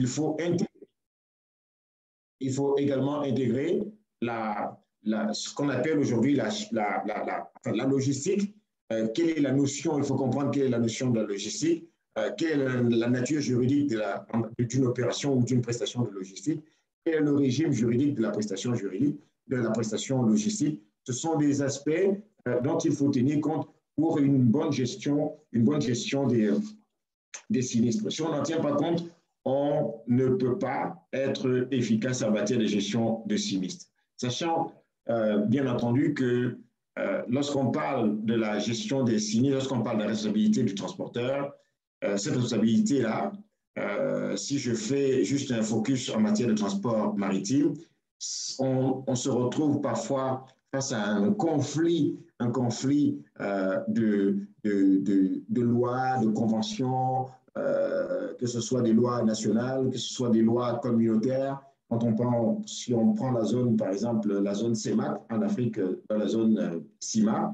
il faut, il faut également intégrer ce qu'on appelle aujourd'hui la logistique. Quelle est la notion? Il faut comprendre quelle est la notion de la logistique, quelle est la nature juridique d'une opération ou d'une prestation de logistique, quel est le régime juridique de la prestation juridique, de la prestation logistique. Ce sont des aspects dont il faut tenir compte pour une bonne gestion des sinistres. Si on n'en tient pas compte, on ne peut pas être efficace en matière de gestion de sinistres. Sachant bien entendu que lorsqu'on parle de la gestion des sinistres, lorsqu'on parle de la responsabilité du transporteur, cette responsabilité-là, si je fais juste un focus en matière de transport maritime, on se retrouve parfois face à un conflit de lois, de conventions, que ce soit des lois nationales, que ce soit des lois communautaires. Si on prend la zone, par exemple, la zone CEMAC en Afrique, dans la zone CIMA,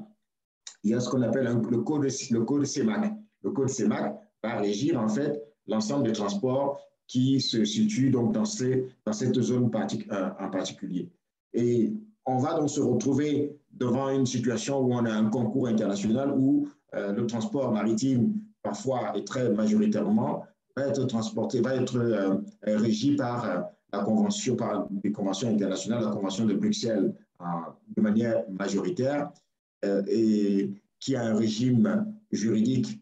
il y a ce qu'on appelle le code CEMAC. Le code CEMAC va régir en fait l'ensemble des transports qui se situent donc dans cette zone en particulier. Et on va donc se retrouver devant une situation où on a un concours international où le transport maritime, parfois et très majoritairement, va être régi par des conventions internationales, la Convention de Bruxelles de manière majoritaire, et qui a un régime juridique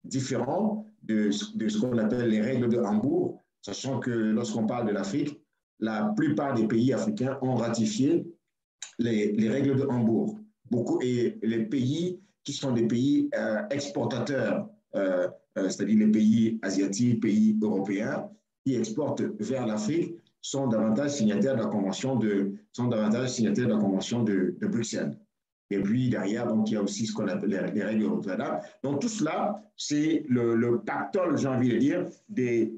différent de ce qu'on appelle les règles de Hambourg, sachant que lorsqu'on parle de l'Afrique, la plupart des pays africains ont ratifié les règles de Hambourg. Et les pays qui sont des pays exportateurs, c'est-à-dire les pays asiatiques, pays européens, qui exportent vers l'Afrique, sont davantage signataires de la Convention de Bruxelles. Et puis derrière, donc, il y a aussi ce qu'on appelle les règles européennes. Donc tout cela, c'est le pactole, j'ai envie de dire, des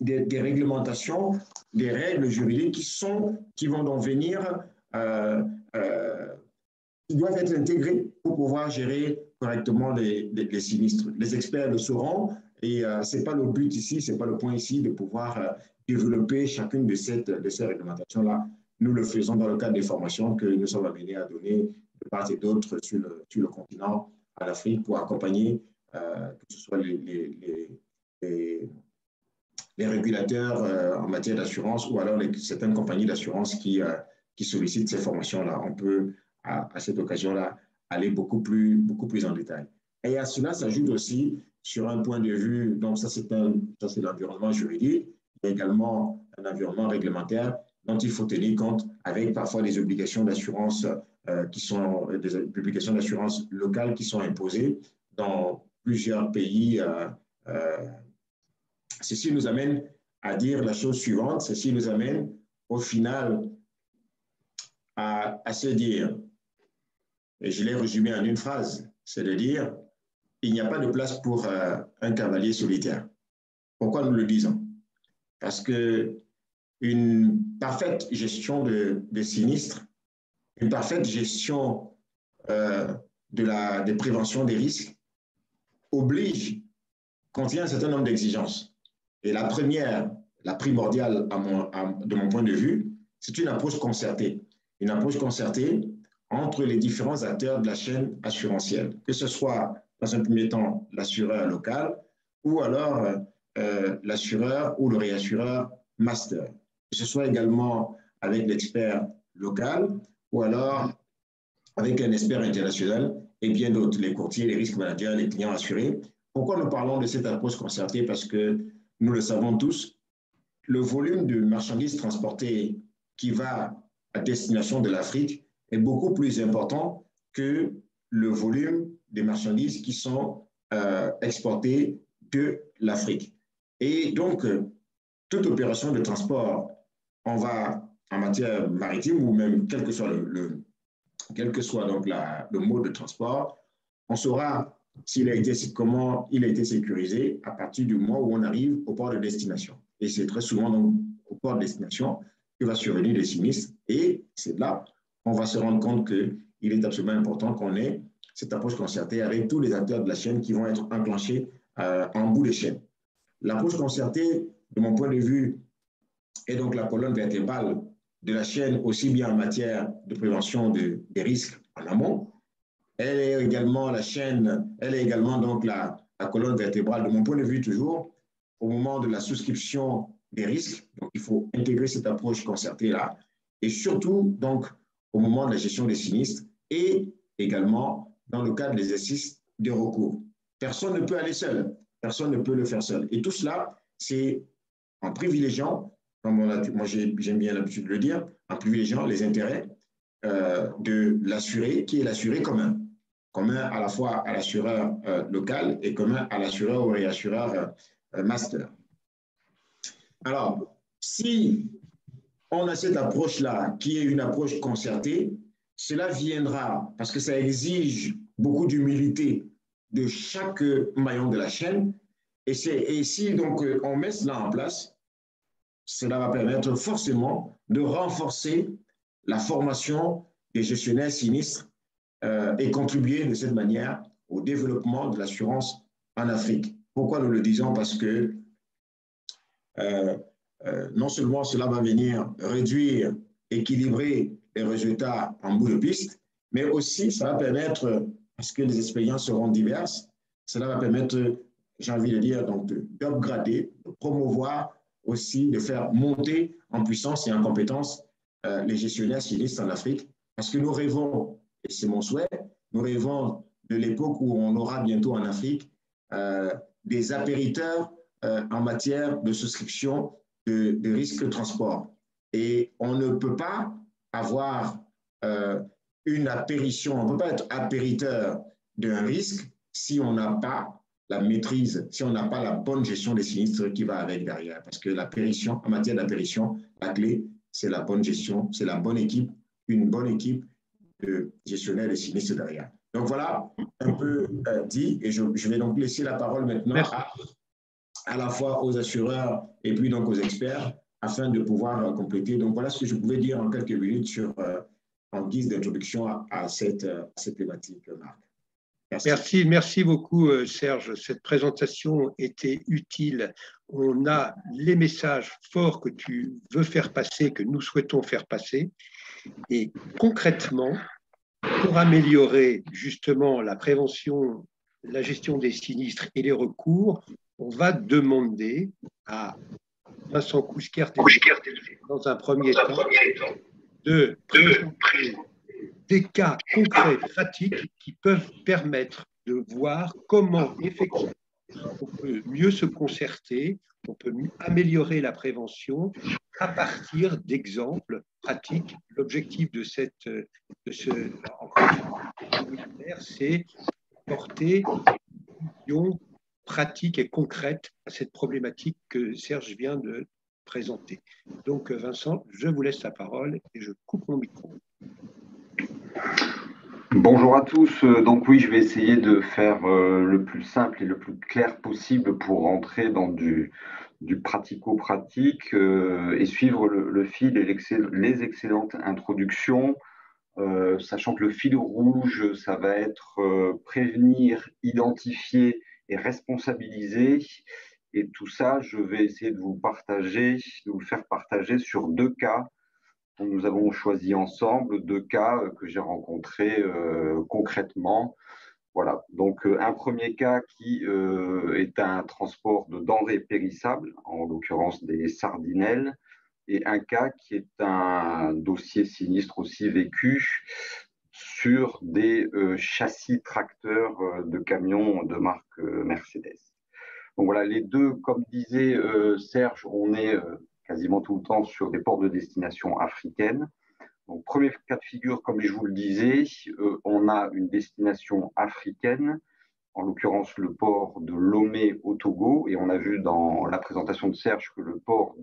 réglementations, des règles juridiques qui vont donc venir, qui doivent être intégrées pour pouvoir gérer correctement les sinistres. Les experts le sauront et ce n'est pas le but ici, ce n'est pas le point ici de pouvoir développer chacune de ces réglementations-là. Nous le faisons dans le cadre des formations que nous sommes amenés à donner de part et d'autre sur le continent, à l'Afrique, pour accompagner que ce soit les régulateurs en matière d'assurance ou alors certaines compagnies d'assurance qui sollicitent ces formations-là. On peut, à cette occasion-là, aller beaucoup plus en détail. Et à cela s'ajoute aussi, sur un point de vue, donc ça c'est l'environnement juridique, il y a également un environnement réglementaire dont il faut tenir compte avec parfois des obligations d'assurance des obligations d'assurance locales qui sont imposées dans plusieurs pays. Ceci nous amène à dire la chose suivante, ceci nous amène au final à se dire, et je l'ai résumé en une phrase, c'est de dire, il n'y a pas de place pour un cavalier solitaire. Pourquoi nous le disons? Parce qu'une parfaite gestion de sinistres, une parfaite gestion de prévention des risques contient un certain nombre d'exigences. Et la première, la primordiale de mon point de vue, c'est une approche concertée. Une approche concertée entre les différents acteurs de la chaîne assurantielle, que ce soit dans un premier temps l'assureur local ou alors l'assureur ou le réassureur master, que ce soit également avec l'expert local ou alors avec un expert international et bien d'autres, les courtiers, les risques managers, les clients assurés. Pourquoi nous parlons de cette approche concertée? Parce que nous le savons tous, le volume de marchandises transportées qui va à destination de l'Afrique est beaucoup plus important que le volume des marchandises qui sont exportées de l'Afrique. Et donc, toute opération de transport, on va en matière maritime ou même quel que soit donc le mode de transport, on saura comment il a été sécurisé à partir du moment où on arrive au port de destination. Et c'est très souvent donc au port de destination que va survenir des sinistres. Et c'est là qu'on va se rendre compte qu'il est absolument important qu'on ait cette approche concertée avec tous les acteurs de la chaîne qui vont être enclenchés en bout de chaîne. L'approche concertée de mon point de vue, est donc la colonne vertébrale de la chaîne, aussi bien en matière de prévention des risques en amont. Elle est également la chaîne, elle est également donc la colonne vertébrale, de mon point de vue toujours, au moment de la souscription des risques. Donc, il faut intégrer cette approche concertée-là. Et surtout, donc, au moment de la gestion des sinistres et également dans le cadre de l'exercice des recours. Personne ne peut aller seul. Personne ne peut le faire seul. Et tout cela, c'est en privilégiant, comme moi j'aime bien l'habitude de le dire, en privilégiant les intérêts de l'assuré, qui est l'assuré commun. Commun à la fois à l'assureur local et commun à l'assureur ou réassureur master. Alors, si on a cette approche-là, qui est une approche concertée, cela viendra, parce que ça exige beaucoup d'humilité de chaque maillon de la chaîne, et si donc on met cela en place, cela va permettre forcément de renforcer la formation des gestionnaires sinistres et contribuer de cette manière au développement de l'assurance en Afrique. Pourquoi nous le disons? Parce que non seulement cela va venir réduire, équilibrer les résultats en bout de piste, mais aussi ça va permettre, parce que les expériences seront diverses, cela va permettre, j'ai envie de dire, d'upgrader, de promouvoir aussi, de faire monter en puissance et en compétence les gestionnaires sinistres en Afrique, parce que nous rêvons, et c'est mon souhait, nous rêvons de l'époque où on aura bientôt en Afrique des appériteurs en matière de souscription de risques de transport. Et on ne peut pas avoir une apparition, on ne peut pas être appériteur d'un risque si on n'a pas la maîtrise, si on n'a pas la bonne gestion des sinistres qui va avec derrière. Parce que l'apparition, en matière d'apparition, la clé, c'est la bonne gestion, c'est la bonne équipe, une bonne équipe de gestionnaires des sinistres derrière. Donc voilà un peu dit, et je vais donc laisser la parole maintenant à la fois aux assureurs et puis donc aux experts afin de pouvoir compléter. Donc voilà ce que je pouvais dire en quelques minutes en guise d'introduction à cette thématique, Marc. Merci beaucoup, Serge. Cette présentation était utile. On a les messages forts que tu veux faire passer, que nous souhaitons faire passer. Et concrètement, pour améliorer justement la prévention, la gestion des sinistres et les recours, on va demander à Vincent Cousquert, dans un premier temps, de présenter des cas concrets, pratiques, qui peuvent permettre de voir comment effectivement on peut mieux se concerter, on peut améliorer la prévention à partir d'exemples pratiques. L'objectif de ce webinaire, c'est porter une vision pratique et concrète à cette problématique que Serge vient de présenter. Donc, Vincent, je vous laisse la parole et je coupe mon micro. Bonjour à tous. Donc oui, je vais essayer de faire le plus simple et le plus clair possible pour rentrer dans du pratico-pratique et suivre le fil et les excellentes introductions, sachant que le fil rouge, ça va être prévenir, identifier et responsabiliser. Et tout ça, je vais essayer de vous faire partager sur 2 cas. Nous avons choisi ensemble 2 cas que j'ai rencontrés concrètement. Voilà, donc un premier cas qui est un transport de denrées périssables, en l'occurrence des sardinelles, et un cas qui est un dossier sinistre aussi vécu sur des châssis tracteurs de camions de marque Mercedes. Donc voilà, les deux, comme disait Serge, on est quasiment tout le temps sur des ports de destination africaines. Donc, premier cas de figure, comme je vous le disais, on a une destination africaine, en l'occurrence le port de Lomé au Togo, et on a vu dans la présentation de Serge que le port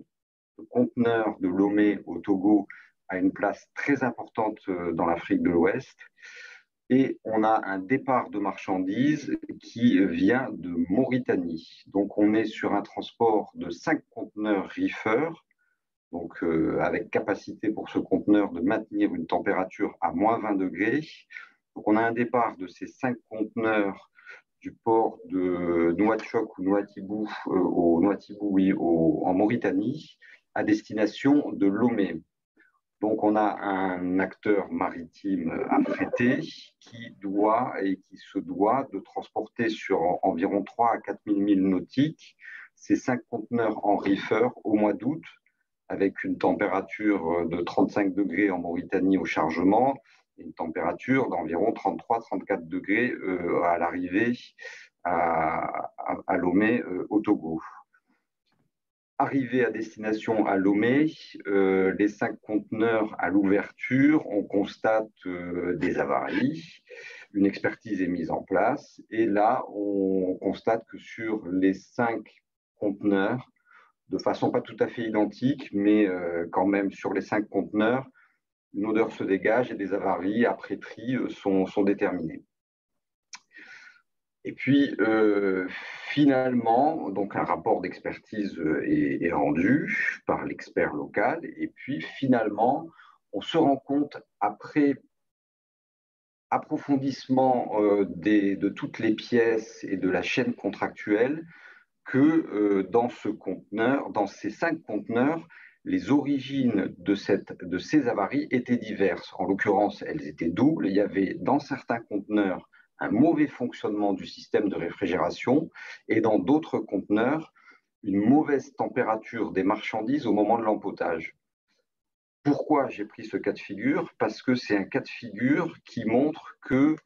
de conteneurs de Lomé au Togo a une place très importante dans l'Afrique de l'Ouest. Et on a un départ de marchandises qui vient de Mauritanie. Donc, on est sur un transport de 5 conteneurs reefer, donc avec capacité pour ce conteneur de maintenir une température à moins 20 degrés. Donc, on a un départ de ces 5 conteneurs du port de Nouakchott ou Nouadhibou, en Mauritanie à destination de Lomé. Donc, on a un acteur maritime affrété qui se doit de transporter sur environ 3 à 4 000 milles nautiques ces 5 conteneurs en reefer au mois d'août, avec une température de 35 degrés en Mauritanie au chargement et une température d'environ 33-34 degrés à l'arrivée à Lomé, au Togo. Arrivés à destination à Lomé, les 5 conteneurs à l'ouverture, on constate des avaries, une expertise est mise en place et là, on constate que sur les 5 conteneurs, de façon pas tout à fait identique, mais quand même sur les 5 conteneurs, une odeur se dégage et des avaries après tri sont déterminées. Et puis, finalement, donc un rapport d'expertise est rendu par l'expert local. Et puis, finalement, on se rend compte, après approfondissement de toutes les pièces et de la chaîne contractuelle, que dans ces 5 conteneurs, les origines de ces avaries étaient diverses. En l'occurrence, elles étaient doubles. Il y avait dans certains conteneurs un mauvais fonctionnement du système de réfrigération et dans d'autres conteneurs, une mauvaise température des marchandises au moment de l'empotage. Pourquoi j'ai pris ce cas de figure? Parce que c'est un cas de figure qui montre que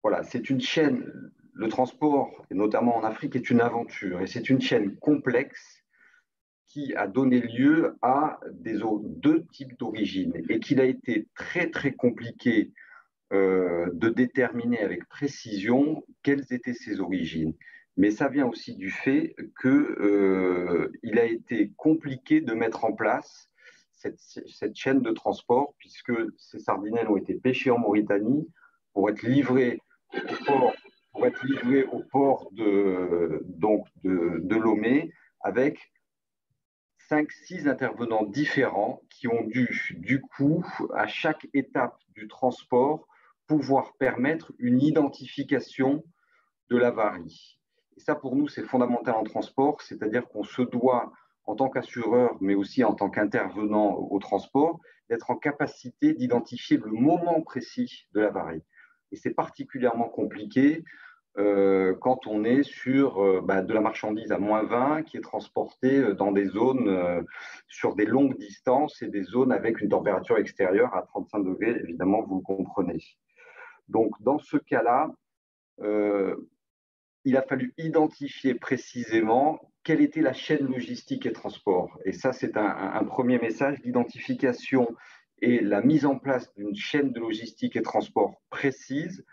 voilà, c'est une chaîne, le transport, et notamment en Afrique, est une aventure et c'est une chaîne complexe qui a donné lieu à 2 types d'origines et qu'il a été très très compliqué de déterminer avec précision quelles étaient ces origines. Mais ça vient aussi du fait qu'il a été compliqué de mettre en place cette chaîne de transport, puisque ces sardinelles ont été pêchées en Mauritanie pour être livrées au port de Lomé, avec 5-6 intervenants différents qui ont dû, du coup, à chaque étape du transport, pouvoir permettre une identification de l'avarie. Et ça, pour nous, c'est fondamental en transport, c'est-à-dire qu'on se doit, en tant qu'assureur, mais aussi en tant qu'intervenant au transport, d'être en capacité d'identifier le moment précis de l'avarie. Et c'est particulièrement compliqué quand on est sur de la marchandise à -20 qui est transportée dans des zones sur des longues distances et des zones avec une température extérieure à 35 degrés, évidemment, vous le comprenez. Donc, dans ce cas-là, il a fallu identifier précisément quelle était la chaîne logistique et transport. Et ça, c'est un premier message. L'identification et la mise en place d'une chaîne de logistique et transport précise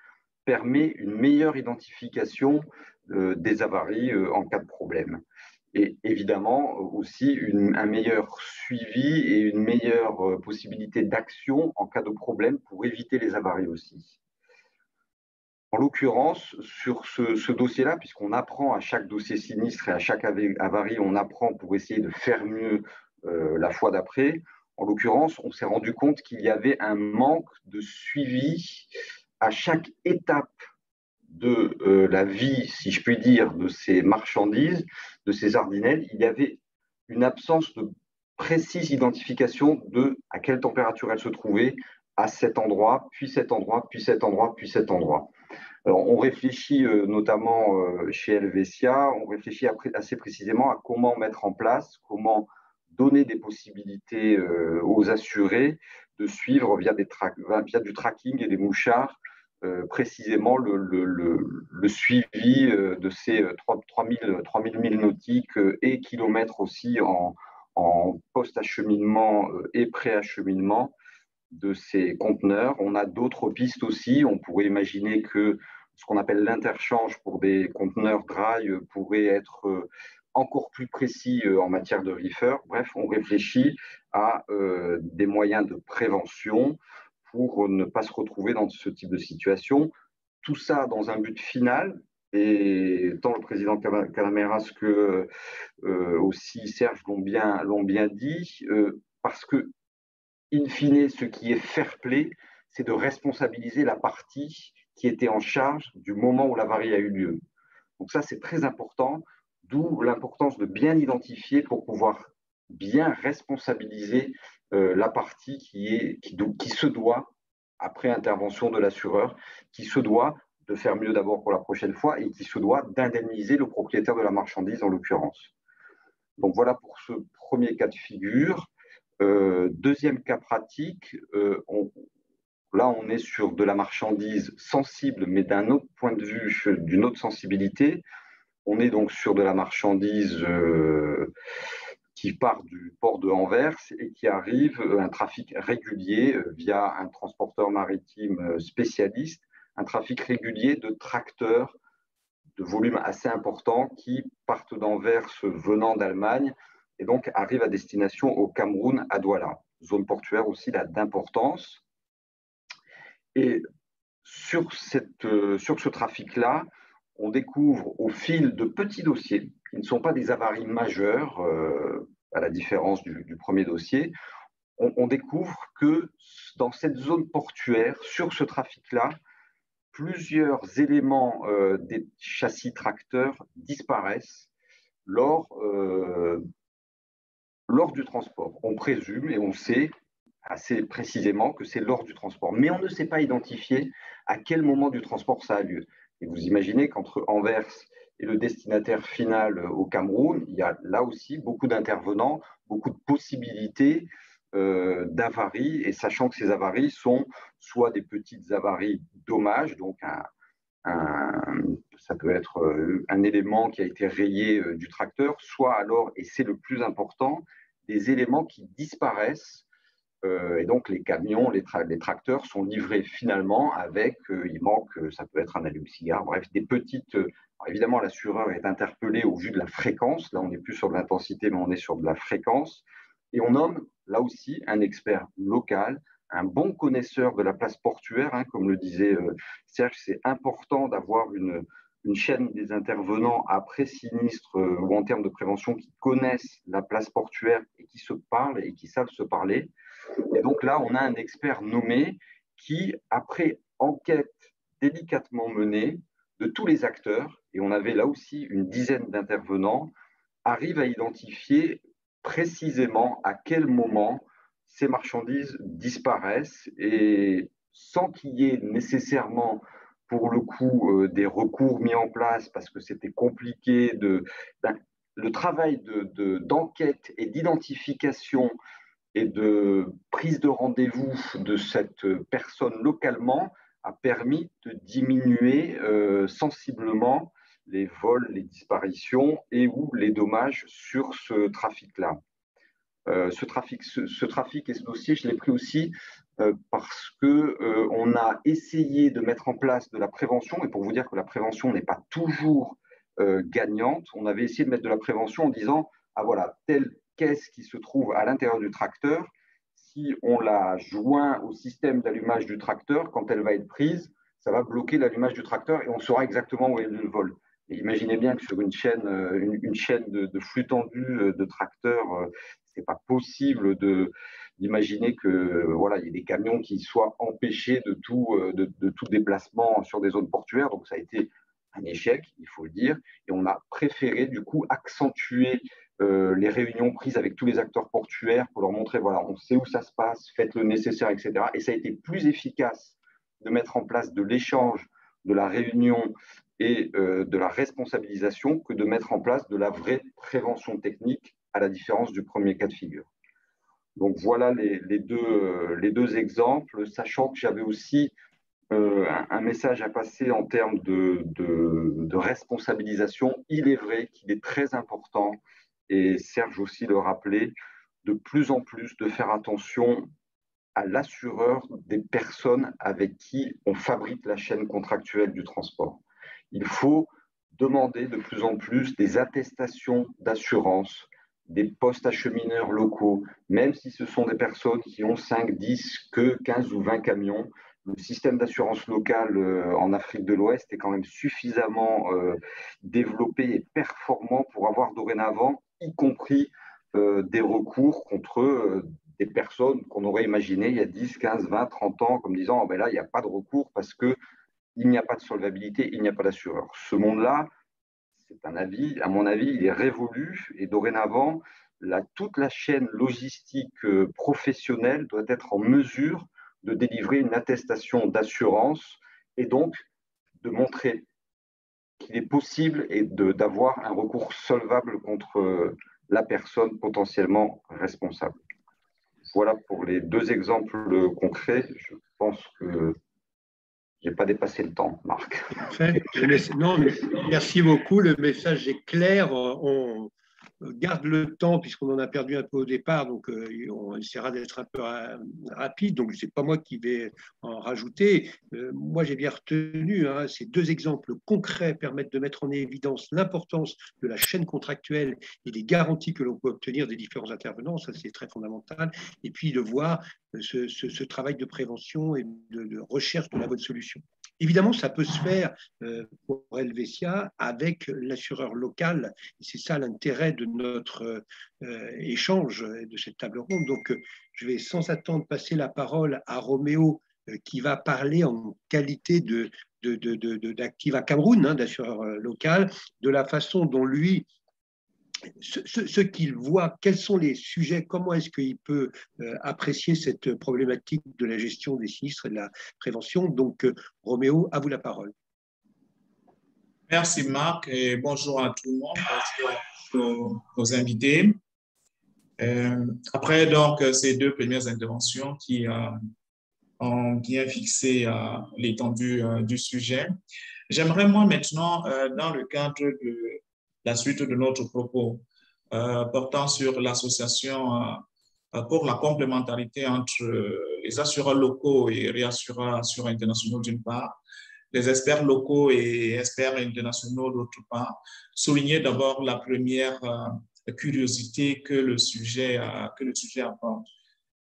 permet une meilleure identification des avaries en cas de problème. Et évidemment aussi un meilleur suivi et une meilleure possibilité d'action en cas de problème pour éviter les avaries aussi. En l'occurrence, sur ce dossier-là, puisqu'on apprend à chaque dossier sinistre et à chaque avarie, on apprend pour essayer de faire mieux la fois d'après. En l'occurrence, on s'est rendu compte qu'il y avait un manque de suivi à chaque étape de la vie, si je puis dire, de ces marchandises, de ces sardinelles. Il y avait une absence de précise identification de à quelle température elles se trouvaient à cet endroit, puis cet endroit, puis cet endroit, puis cet endroit. Alors, on réfléchit notamment chez Helvetia, on réfléchit assez précisément à comment mettre en place, comment donner des possibilités aux assurés de suivre via du tracking et des mouchards précisément le suivi de ces 3000 milles nautiques et kilomètres aussi en post-acheminement et pré-acheminement de ces conteneurs. On a d'autres pistes aussi. On pourrait imaginer que ce qu'on appelle l'interchange pour des conteneurs dry pourrait être encore plus précis en matière de reefer. Bref, on réfléchit à des moyens de prévention pour ne pas se retrouver dans ce type de situation. Tout ça dans un but final, et tant le président Calameras que aussi Serge l'ont bien dit, parce que in fine, ce qui est fair play, c'est de responsabiliser la partie qui était en charge du moment où l'avarie a eu lieu. Donc ça, c'est très important, d'où l'importance de bien identifier pour pouvoir bien responsabiliser la partie qui se doit, après intervention de l'assureur, qui se doit de faire mieux d'abord pour la prochaine fois et qui se doit d'indemniser le propriétaire de la marchandise en l'occurrence. Donc voilà pour ce premier cas de figure. Deuxième cas pratique, là on est sur de la marchandise sensible, mais d'un autre point de vue, d'une autre sensibilité. On est donc sur de la marchandise qui part du port de Anvers et qui arrive un trafic régulier via un transporteur maritime spécialiste, un trafic régulier de tracteurs de volume assez important qui partent d'Anvers venant d'Allemagne et donc arrivent à destination au Cameroun, à Douala, zone portuaire aussi d'importance. Et sur ce trafic-là, on découvre au fil de petits dossiers, qui ne sont pas des avaries majeures, à la différence du premier dossier, on découvre que dans cette zone portuaire, sur ce trafic-là, plusieurs éléments des châssis tracteurs disparaissent lors du transport. On présume et on sait assez précisément que c'est lors du transport, mais on ne sait pas identifier à quel moment du transport ça a lieu. Et vous imaginez qu'entre Anvers et le destinataire final au Cameroun, il y a là aussi beaucoup d'intervenants, beaucoup de possibilités d'avaries, et sachant que ces avaries sont soit des petites avaries dommages, donc ça peut être un élément qui a été rayé du tracteur, soit alors, et c'est le plus important, des éléments qui disparaissent. Et donc, les camions, les tracteurs sont livrés finalement avec, il manque, ça peut être un allume-cigare, bref, des petites. Évidemment, l'assureur est interpellé au vu de la fréquence. Là, on n'est plus sur de l'intensité, mais on est sur de la fréquence. Et on nomme là aussi un expert local, un bon connaisseur de la place portuaire, hein, comme le disait Serge. C'est important d'avoir une chaîne des intervenants après sinistre ou en termes de prévention qui connaissent la place portuaire et qui se parlent et qui savent se parler. Et donc là, on a un expert nommé qui, après enquête délicatement menée de tous les acteurs, et on avait là aussi une dizaine d'intervenants, arrive à identifier précisément à quel moment ces marchandises disparaissent et sans qu'il y ait nécessairement pour le coup des recours mis en place parce que c'était compliqué le travail d'enquête et d'identification et de prise de rendez-vous de cette personne localement a permis de diminuer sensiblement les vols, les disparitions et ou les dommages sur ce trafic-là. Ce trafic et ce dossier, je l'ai pris aussi parce qu'on a essayé de mettre en place de la prévention, et pour vous dire que la prévention n'est pas toujours gagnante, on avait essayé de mettre de la prévention en disant, ah voilà, telle caisse qui se trouve à l'intérieur du tracteur, si on la joint au système d'allumage du tracteur, quand elle va être prise, ça va bloquer l'allumage du tracteur et on saura exactement où est le vol. Et imaginez bien que sur une chaîne de flux tendu de tracteurs, c'est pas possible d'imaginer que voilà, il y ait des camions qui soient empêchés de tout déplacement sur des zones portuaires. Donc ça a été un échec, il faut le dire, et on a préféré du coup accentuer les réunions prises avec tous les acteurs portuaires pour leur montrer, voilà, on sait où ça se passe, faites le nécessaire, etc. Et ça a été plus efficace de mettre en place de l'échange, de la réunion et de la responsabilisation que de mettre en place de la vraie prévention technique, à la différence du premier cas de figure. Donc voilà les deux exemples, sachant que j'avais aussi un message à passer en termes de responsabilisation. Il est vrai qu'il est très important, et Serge aussi le rappelait, de plus en plus de faire attention à l'assureur des personnes avec qui on fabrique la chaîne contractuelle du transport. Il faut demander de plus en plus des attestations d'assurance, des postes achemineurs locaux, même si ce sont des personnes qui ont 5, 10, que 15 ou 20 camions. Le système d'assurance locale en Afrique de l'Ouest est quand même suffisamment développé et performant pour avoir dorénavant, y compris des recours contre des personnes qu'on aurait imaginées il y a 10, 15, 20, 30 ans, comme disant oh ben là, il n'y a pas de recours parce que il n'y a pas de solvabilité, il n'y a pas d'assureur. Ce monde-là, c'est un avis, à mon avis, il est révolu et dorénavant, toute la chaîne logistique professionnelle doit être en mesure de délivrer une attestation d'assurance et donc de montrer qu'il est possible et d'avoir un recours solvable contre la personne potentiellement responsable. Voilà pour les deux exemples concrets. Je pense que je n'ai pas dépassé le temps, Marc. Non, mais merci beaucoup. Le message est clair. On garde le temps puisqu'on en a perdu un peu au départ, donc on essaiera d'être un peu rapide. Donc, ce n'est pas moi qui vais en rajouter. Moi, j'ai bien retenu ces deux exemples concrets permettent de mettre en évidence l'importance de la chaîne contractuelle et des garanties que l'on peut obtenir des différents intervenants. Ça, c'est très fondamental. Et puis, de voir ce travail de prévention et de recherche de la bonne solution. Évidemment, ça peut se faire pour Helvetia avec l'assureur local. C'est ça l'intérêt de notre échange, de cette table ronde. Donc, je vais sans attendre passer la parole à Roméo qui va parler en qualité d'actif à Cameroun, d'assureur local, de la façon dont lui ce qu'il voit, quels sont les sujets, comment est-ce qu'il peut apprécier cette problématique de la gestion des sinistres et de la prévention. Donc, Roméo, à vous la parole. Merci Marc et bonjour à tout le monde, bonjour à nos invités. Après donc ces deux premières interventions qui ont bien fixé l'étendue du sujet, j'aimerais moi maintenant, dans le cadre de la suite de notre propos portant sur l'association pour la complémentarité entre les assureurs locaux et réassureurs internationaux d'une part, les experts locaux et experts internationaux d'autre part, souligner d'abord la première curiosité que le sujet apporte.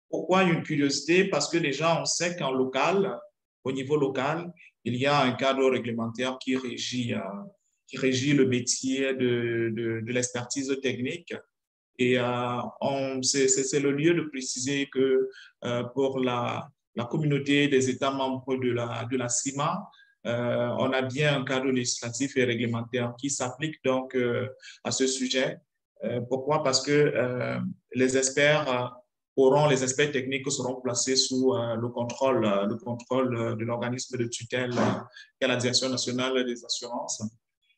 Pourquoi une curiosité? Parce que déjà, on sait qu'en local, au niveau local, il y a un cadre réglementaire qui régit le métier de l'expertise technique. Et c'est le lieu de préciser que pour la communauté des États membres de la CIMA, on a bien un cadre législatif et réglementaire qui s'applique donc à ce sujet. Pourquoi? Parce que les experts techniques seront placés sous le contrôle de l'organisme de tutelle qui est la Direction nationale des assurances.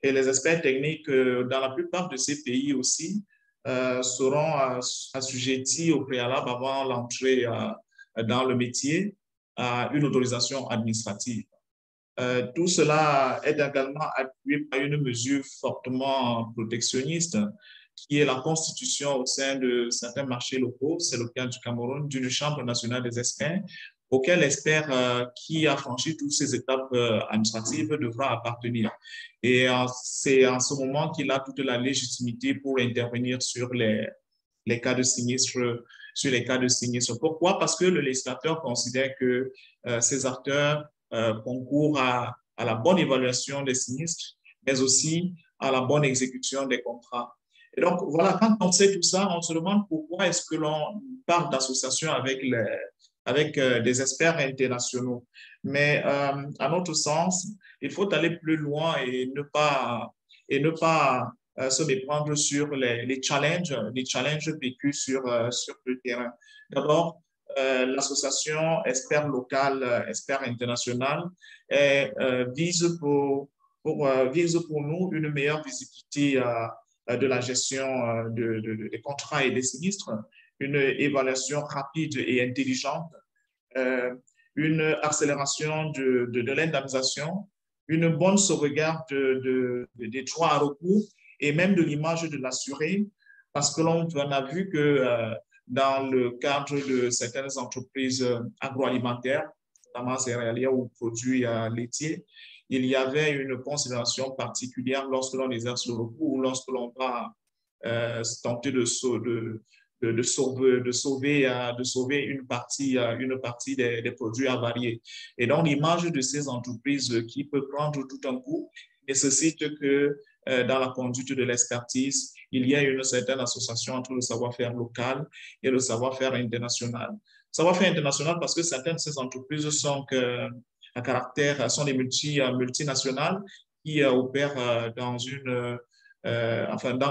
Et les experts techniques, dans la plupart de ces pays aussi, seront assujettis au préalable avant l'entrée dans le métier à une autorisation administrative. Tout cela est également appuyé par une mesure fortement protectionniste qui est la constitution au sein de certains marchés locaux, c'est le cas du Cameroun, d'une chambre nationale des experts, auquel l'expert qui a franchi toutes ces étapes administratives devra appartenir. Et c'est en ce moment qu'il a toute la légitimité pour intervenir sur les cas de sinistre, Pourquoi? Parce que le législateur considère que ces acteurs concourent à la bonne évaluation des sinistres, mais aussi à la bonne exécution des contrats. Et donc, voilà, quand on sait tout ça, on se demande pourquoi est-ce que l'on parle d'association avec des experts internationaux. Mais à notre sens, il faut aller plus loin et ne pas se méprendre sur les challenges vécus sur le terrain. D'abord, l'association expert local, expert international vise pour nous une meilleure visibilité de la gestion des contrats et des sinistres, une évaluation rapide et intelligente, une accélération de l'indemnisation, une bonne sauvegarde des droits à recours et même de l'image de l'assuré, parce que l'on a vu que dans le cadre de certaines entreprises agroalimentaires, notamment céréalières ou produits laitiers, il y avait une considération particulière lorsque l'on exerce le recours ou lorsque l'on va tenter de sauver une partie des produits avariés. Et donc, l'image de ces entreprises qui peut prendre tout un coup nécessite que dans la conduite de l'expertise, il y ait une certaine association entre le savoir-faire local et le savoir-faire international. Savoir-faire international parce que certaines de ces entreprises sont à caractère, sont des multinationales qui opèrent dans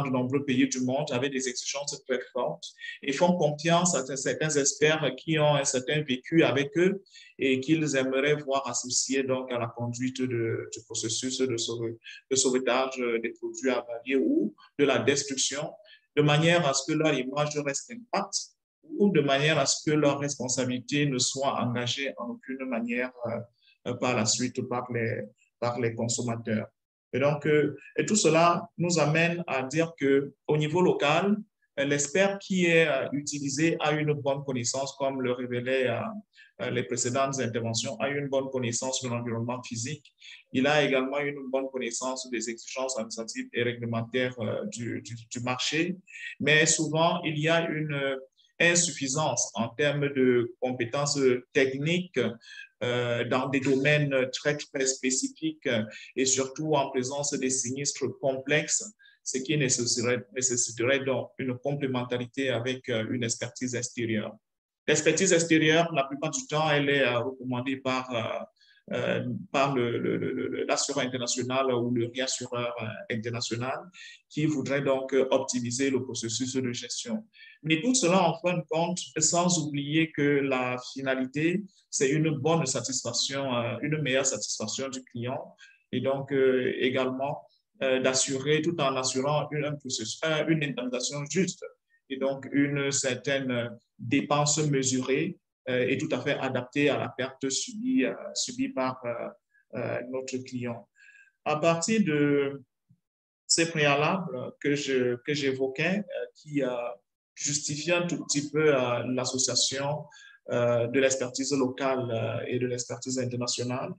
de nombreux pays du monde avec des exigences très fortes et font confiance à certains experts qui ont un certain vécu avec eux et qu'ils aimeraient voir associés donc à la conduite du processus de sauvetage des produits avariés ou de la destruction, de manière à ce que leur image reste intacte ou de manière à ce que leur responsabilité ne soit engagée en aucune manière par la suite par les consommateurs. Et donc, et tout cela nous amène à dire qu'au niveau local, l'expert qui est utilisé a une bonne connaissance, comme le révélaient les précédentes interventions, a une bonne connaissance de l'environnement physique. Il a également une bonne connaissance des exigences administratives et réglementaires du marché, mais souvent, il y a une insuffisance en termes de compétences techniques dans des domaines très, très spécifiques et surtout en présence des sinistres complexes, ce qui nécessiterait donc une complémentarité avec une expertise extérieure. L'expertise extérieure, la plupart du temps, elle est recommandée par l'assureur international ou le réassureur international qui voudrait donc optimiser le processus de gestion. Mais tout cela, en fin de compte, sans oublier que la finalité, c'est une bonne satisfaction, une meilleure satisfaction du client et donc également d'assurer, tout en assurant une indemnisation juste et donc une certaine dépense mesurée est tout à fait adapté à la perte subie par notre client. À partir de ces préalables que j'évoquais, qui justifient un tout petit peu l'association de l'expertise locale et de l'expertise internationale,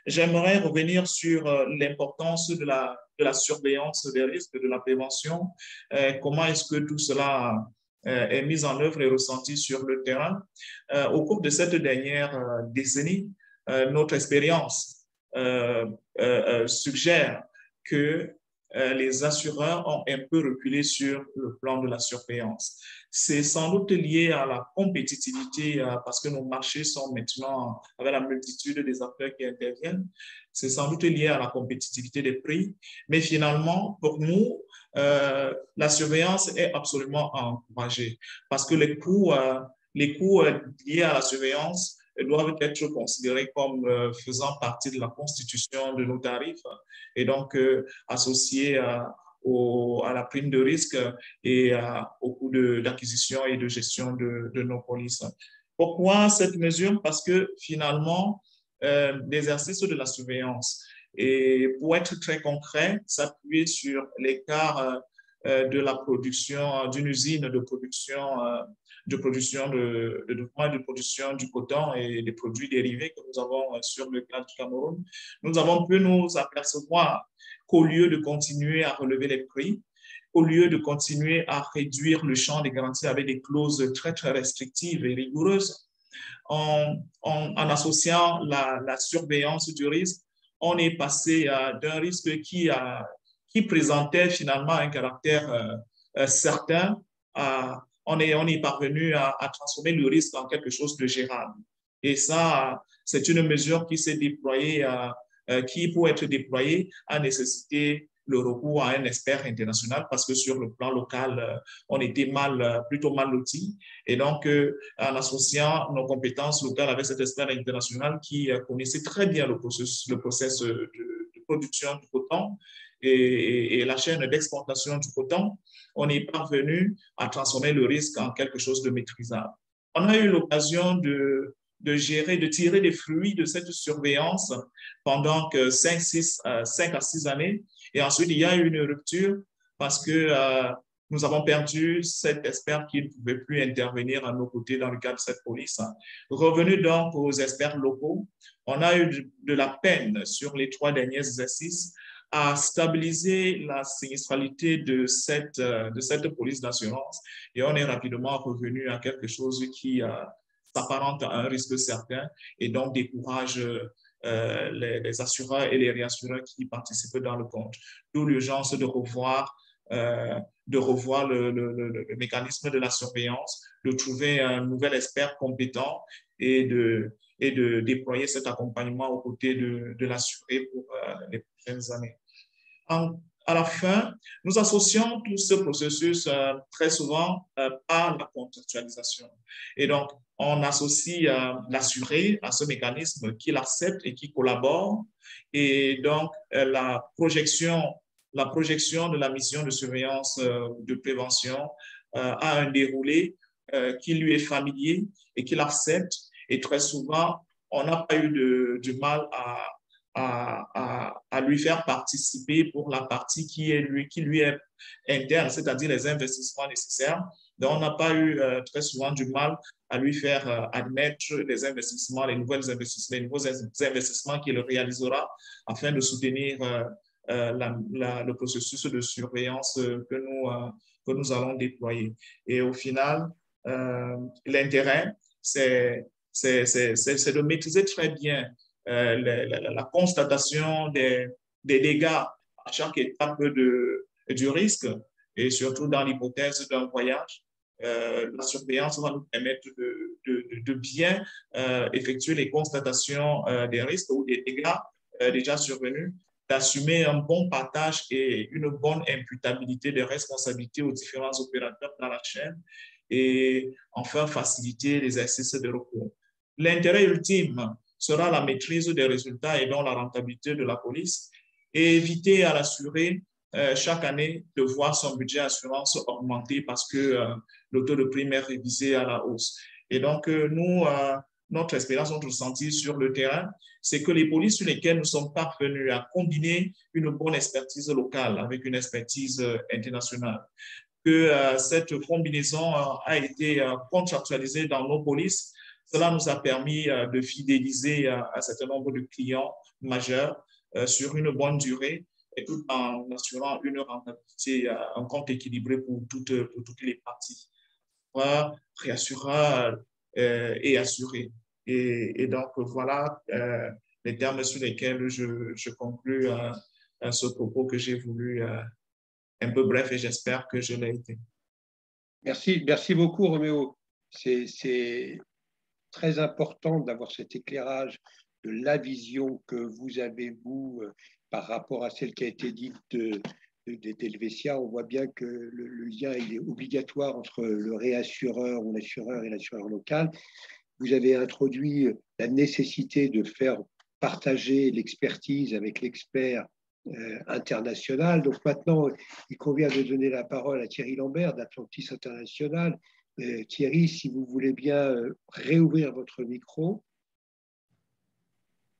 j'aimerais revenir sur l'importance de la surveillance des risques, de la prévention, comment est-ce que tout cela est mise en œuvre et ressentie sur le terrain. Au cours de cette dernière décennie, notre expérience suggère que les assureurs ont un peu reculé sur le plan de la surveillance. C'est sans doute lié à la compétitivité parce que nos marchés sont maintenant, avec la multitude des acteurs qui interviennent, c'est sans doute lié à la compétitivité des prix. Mais finalement, pour nous, la surveillance est absolument encouragée parce que les coûts liés à la surveillance doivent être considérés comme faisant partie de la constitution de nos tarifs et donc associés à la prime de risque et au coût d'acquisition et de gestion de nos polices. Pourquoi cette mesure? Parce que finalement, l'exercice de la surveillance, et pour être très concret, s'appuyer sur l'écart de la production d'une usine de production du coton et des produits dérivés que nous avons sur le cas du Cameroun, nous avons pu nous apercevoir qu'au lieu de continuer à relever les prix, au lieu de continuer à réduire le champ des garanties avec des clauses très, très restrictives et rigoureuses, en associant la surveillance du risque, on est passé d'un risque qui présentait finalement un caractère certain. On est parvenu à transformer le risque en quelque chose de gérable. Et ça, c'est une mesure qui s'est déployée, qui, pour être déployée, a nécessité le recours à un expert international parce que sur le plan local, on était plutôt mal lotis. Et donc, en associant nos compétences locales avec cet expert international qui connaissait très bien le processus de production du coton et la chaîne d'exportation du coton, on est parvenu à transformer le risque en quelque chose de maîtrisable. On a eu l'occasion de gérer, de tirer des fruits de cette surveillance pendant 5 à 6 années. Et ensuite, il y a eu une rupture parce que nous avons perdu cet expert qui ne pouvait plus intervenir à nos côtés dans le cadre de cette police. Revenu donc aux experts locaux, on a eu de la peine sur les 3 derniers exercices à stabiliser la sinistralité de cette police d'assurance et on est rapidement revenu à quelque chose qui s'apparente à un risque certain et donc décourage les assureurs et les réassureurs qui participent dans le compte. D'où l'urgence de revoir le mécanisme de la surveillance, de trouver un nouvel expert compétent et et de déployer cet accompagnement aux côtés de l'assuré pour les prochaines années. À la fin, nous associons tout ce processus très souvent à la contractualisation. Et donc, on associe l'assuré à ce mécanisme qui l'accepte et qui collabore. Et donc, la projection de la mission de surveillance de prévention a un déroulé qui lui est familier et qu'il accepte. Et très souvent, on n'a pas eu du mal à lui faire participer pour la partie qui lui est interne, c'est-à-dire les investissements nécessaires. Donc, on n'a pas eu très souvent du mal à lui faire admettre les investissements, les nouveaux investissements qu'il réalisera afin de soutenir le processus de surveillance que nous allons déployer. Et au final, l'intérêt, c'est de maîtriser très bien la constatation des dégâts à chaque étape du risque et surtout dans l'hypothèse d'un voyage. La surveillance va nous permettre de bien effectuer les constatations des risques ou des dégâts déjà survenus, d'assumer un bon partage et une bonne imputabilité des responsabilités aux différents opérateurs dans la chaîne et enfin faciliter l'exercice de recours. L'intérêt ultime sera la maîtrise des résultats et donc la rentabilité de la police et éviter à l'assuré chaque année de voir son budget assurance augmenter parce que le taux de prime est révisé à la hausse. Et donc, notre expérience, notre ressenti sur le terrain, c'est que les polices sur lesquelles nous sommes parvenus à combiner une bonne expertise locale avec une expertise internationale, que cette combinaison a été contractualisée dans nos polices. Cela nous a permis de fidéliser un certain nombre de clients majeurs sur une bonne durée et tout en assurant une rentabilité, un compte équilibré pour toutes les parties. Réassurera et assurer. Et donc, voilà les termes sur lesquels je conclus ce propos que j'ai voulu un peu bref et j'espère que je l'ai été. Merci beaucoup, Roméo. C'est très important d'avoir cet éclairage de la vision que vous avez, vous, par rapport à celle qui a été dite d'Helvetia. On voit bien que le lien il est obligatoire entre le réassureur ou l'assureur et l'assureur local. Vous avez introduit la nécessité de faire partager l'expertise avec l'expert international. Donc maintenant, il convient de donner la parole à Thierry Lambert d'Atlantis International. Thierry, si vous voulez bien réouvrir votre micro,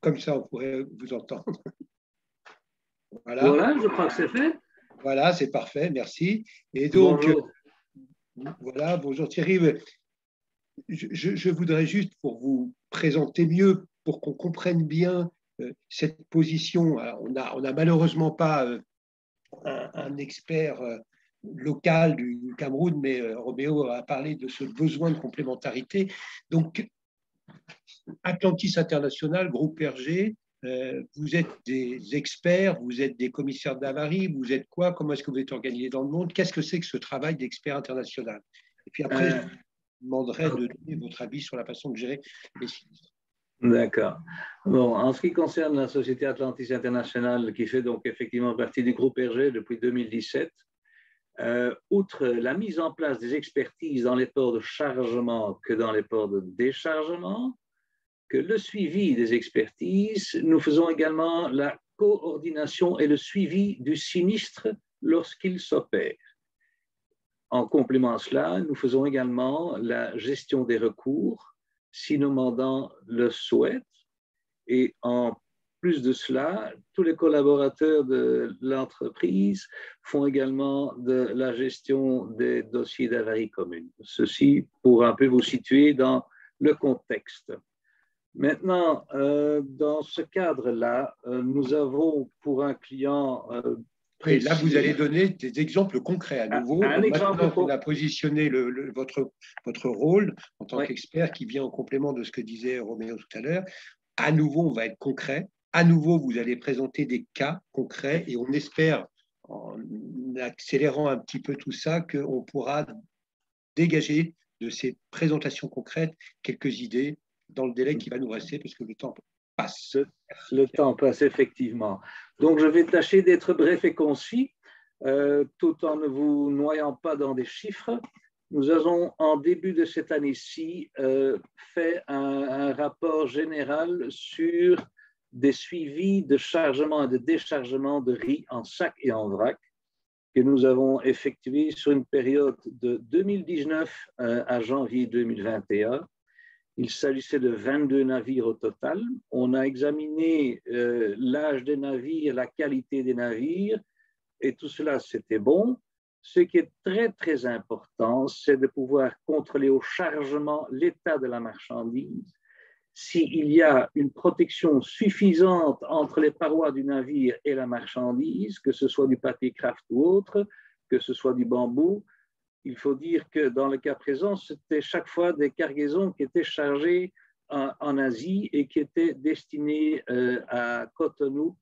comme ça on pourrait vous entendre. Voilà, je crois que c'est fait. Voilà, c'est parfait, merci. Et donc, bonjour. Voilà, bonjour Thierry. Je voudrais juste, pour vous présenter mieux, pour qu'on comprenne bien cette position, alors, on n'a malheureusement pas un expert local du Cameroun, mais Roméo a parlé de ce besoin de complémentarité. Donc, Atlantis International, groupe RG, vous êtes des experts, vous êtes des commissaires d'avarie, vous êtes quoi? Comment est-ce que vous êtes organisé dans le monde? Qu'est-ce que c'est que ce travail d'expert international? Et puis après, je vous demanderai de donner votre avis sur la façon de gérer les sinistres. D'accord. Bon, en ce qui concerne la société Atlantis International, qui fait donc effectivement partie du groupe RG depuis 2017, outre la mise en place des expertises dans les ports de chargement que dans les ports de déchargement, que le suivi des expertises, nous faisons également la coordination et le suivi du sinistre lorsqu'il s'opère. En complément à cela, nous faisons également la gestion des recours si nos mandants le souhaitent. Et en plus de cela, tous les collaborateurs de l'entreprise font également de la gestion des dossiers d'avarie commune. Ceci pour un peu vous situer dans le contexte. Maintenant, dans ce cadre-là, nous avons pour un client oui, là, vous allez donner des exemples concrets à nouveau. Maintenant qu'on a positionné votre rôle en tant qu'expert qui vient en complément de ce que disait Roméo tout à l'heure, à nouveau, on va être concret. À nouveau, vous allez présenter des cas concrets et on espère, en accélérant un petit peu tout ça, qu'on pourra dégager de ces présentations concrètes quelques idées dans le délai qui va nous rester, parce que le temps passe. Le temps passe, effectivement. Donc, je vais tâcher d'être bref et concis, tout en ne vous noyant pas dans des chiffres. Nous avons, en début de cette année-ci, fait un rapport général sur des suivis de chargement et de déchargement de riz en sac et en vrac que nous avons effectués sur une période de 2019 à janvier 2021. Il s'agissait de 22 navires au total. On a examiné l'âge des navires, la qualité des navires, et tout cela, c'était bon. Ce qui est très, très important, c'est de pouvoir contrôler au chargement l'état de la marchandise. S'il y a une protection suffisante entre les parois du navire et la marchandise, que ce soit du papier craft ou autre, que ce soit du bambou, il faut dire que dans le cas présent, c'était chaque fois des cargaisons qui étaient chargées en Asie et qui étaient destinées à Cotonou,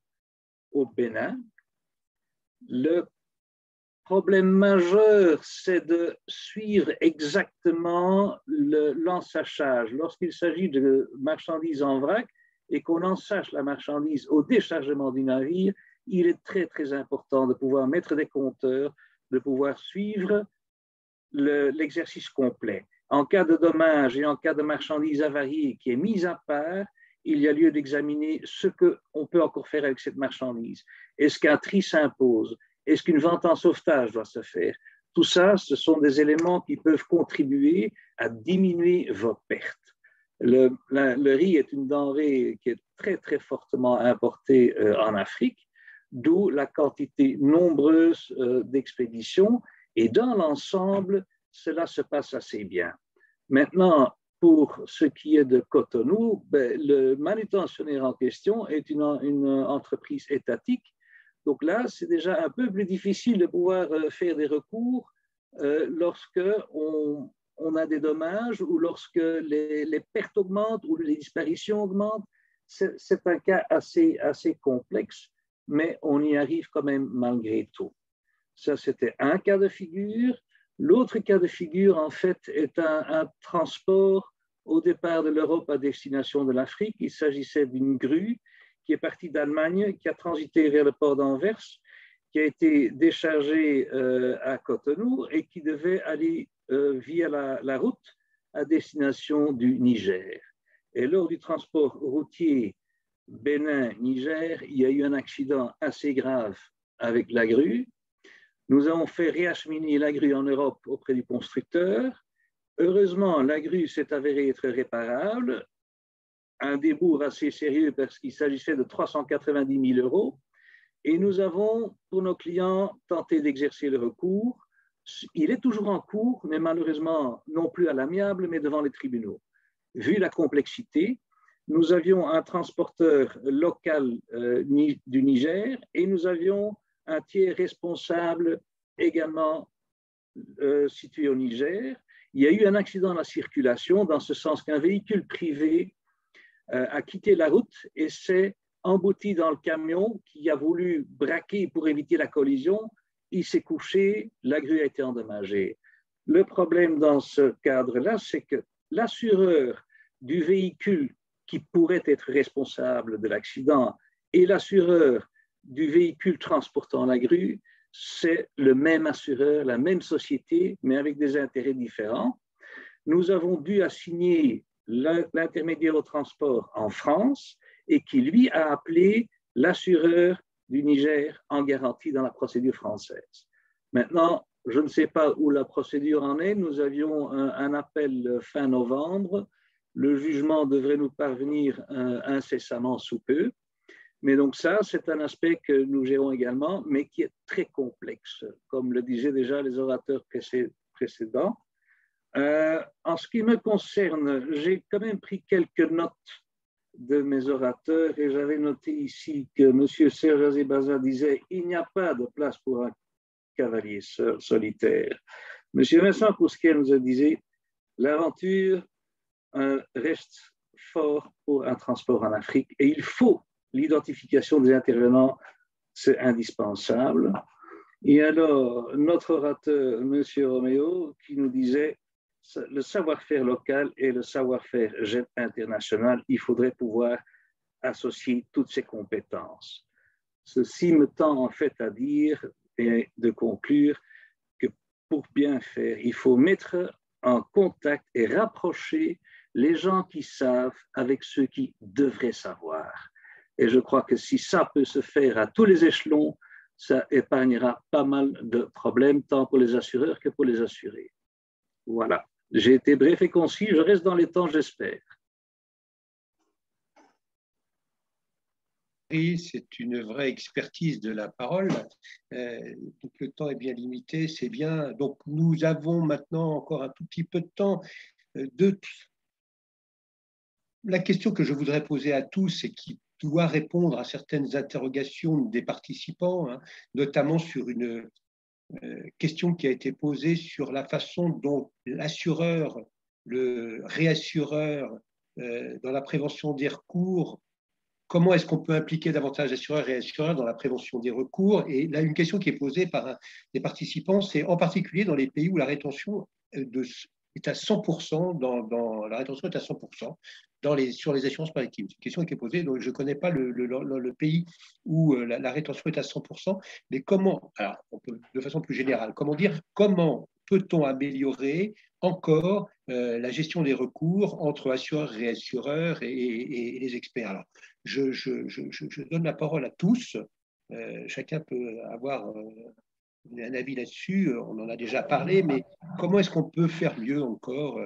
au Bénin. Le problème majeur, c'est de suivre exactement l'ensachage. Lorsqu'il s'agit de marchandises en vrac et qu'on ensache la marchandise au déchargement du navire, il est très, très important de pouvoir mettre des compteurs, de pouvoir suivre l'exercice complet. En cas de dommage et en cas de marchandise avariée qui est mise à part, il y a lieu d'examiner ce qu'on peut encore faire avec cette marchandise. Est-ce qu'un tri s'impose? Est-ce qu'une vente en sauvetage doit se faire? Tout ça, ce sont des éléments qui peuvent contribuer à diminuer vos pertes. Le riz est une denrée qui est très, très fortement importée en Afrique, d'où la quantité nombreuse d'expéditions. Et dans l'ensemble, cela se passe assez bien. Maintenant, pour ce qui est de Cotonou, le manutentionnaire en question est une entreprise étatique. Donc là, c'est déjà un peu plus difficile de pouvoir faire des recours lorsque on a des dommages ou lorsque les pertes augmentent ou les disparitions augmentent. C'est un cas assez complexe, mais on y arrive quand même malgré tout. Ça, c'était un cas de figure. L'autre cas de figure, en fait, est un transport au départ de l'Europe à destination de l'Afrique. Il s'agissait d'une grue qui est partie d'Allemagne, qui a transité vers le port d'Anvers, qui a été déchargée à Cotonou et qui devait aller via la route à destination du Niger. Et lors du transport routier Bénin-Niger, il y a eu un accident assez grave avec la grue. Nous avons fait réacheminer la grue en Europe auprès du constructeur. Heureusement, la grue s'est avérée être réparable. Un débours assez sérieux parce qu'il s'agissait de 390 000 €. Et nous avons, pour nos clients, tenté d'exercer le recours. Il est toujours en cours, mais malheureusement, non plus à l'amiable, mais devant les tribunaux. Vu la complexité, nous avions un transporteur local du Niger et nous avions un tiers responsable également situé au Niger. Il y a eu un accident dans la circulation, dans ce sens qu'un véhicule privé a quitté la route et s'est embouti dans le camion qui a voulu braquer pour éviter la collision. Il s'est couché, la grue a été endommagée. Le problème dans ce cadre-là, c'est que l'assureur du véhicule qui pourrait être responsable de l'accident et l'assureur du véhicule transportant la grue, c'est le même assureur, la même société, mais avec des intérêts différents. Nous avons dû assigner l'intermédiaire au transport en France et qui, lui, a appelé l'assureur du Niger en garantie dans la procédure française. Maintenant, je ne sais pas où la procédure en est. Nous avions un appel fin novembre. Le jugement devrait nous parvenir incessamment sous peu. Mais donc ça, c'est un aspect que nous gérons également, mais qui est très complexe, comme le disaient déjà les orateurs précédents. En ce qui me concerne, j'ai quand même pris quelques notes de mes orateurs et j'avais noté ici que M. Serge Azébaza disait « Il n'y a pas de place pour un cavalier solitaire ». M. Vincent Cousquet nous disait « L'aventure reste fort pour un transport en Afrique et il faut l'identification des intervenants, c'est indispensable. » Et alors, notre orateur, M. Roméo, qui nous disait le savoir-faire local et le savoir-faire international, il faudrait pouvoir associer toutes ces compétences. Ceci me tend en fait à dire et de conclure que pour bien faire, il faut mettre en contact et rapprocher les gens qui savent avec ceux qui devraient savoir. Et je crois que si ça peut se faire à tous les échelons, ça épargnera pas mal de problèmes, tant pour les assureurs que pour les assurés. Voilà. J'ai été bref et concis, je reste dans les temps, j'espère. C'est une vraie expertise de la parole. Donc le temps est bien limité, c'est bien. Donc nous avons maintenant encore un tout petit peu de temps. La question que je voudrais poser à tous et qui doit répondre à certaines interrogations des participants, hein, notamment sur une question qui a été posée sur la façon dont l'assureur, le réassureur, dans la prévention des recours, comment est-ce qu'on peut impliquer davantage assureurs et réassureurs dans la prévention des recours? Et là, une question qui est posée par des participants, c'est en particulier dans les pays où la rétention est à 100%, la rétention est à 100% sur les assurances maritimes. C'est une question qui est posée, donc je ne connais pas le pays où la rétention est à 100%, mais comment, alors on peut, de façon plus générale, comment peut-on améliorer encore la gestion des recours entre assureurs, réassureurs et les experts? Alors, je donne la parole à tous. Chacun peut avoir un avis là-dessus. On en a déjà parlé, mais comment est-ce qu'on peut faire mieux encore?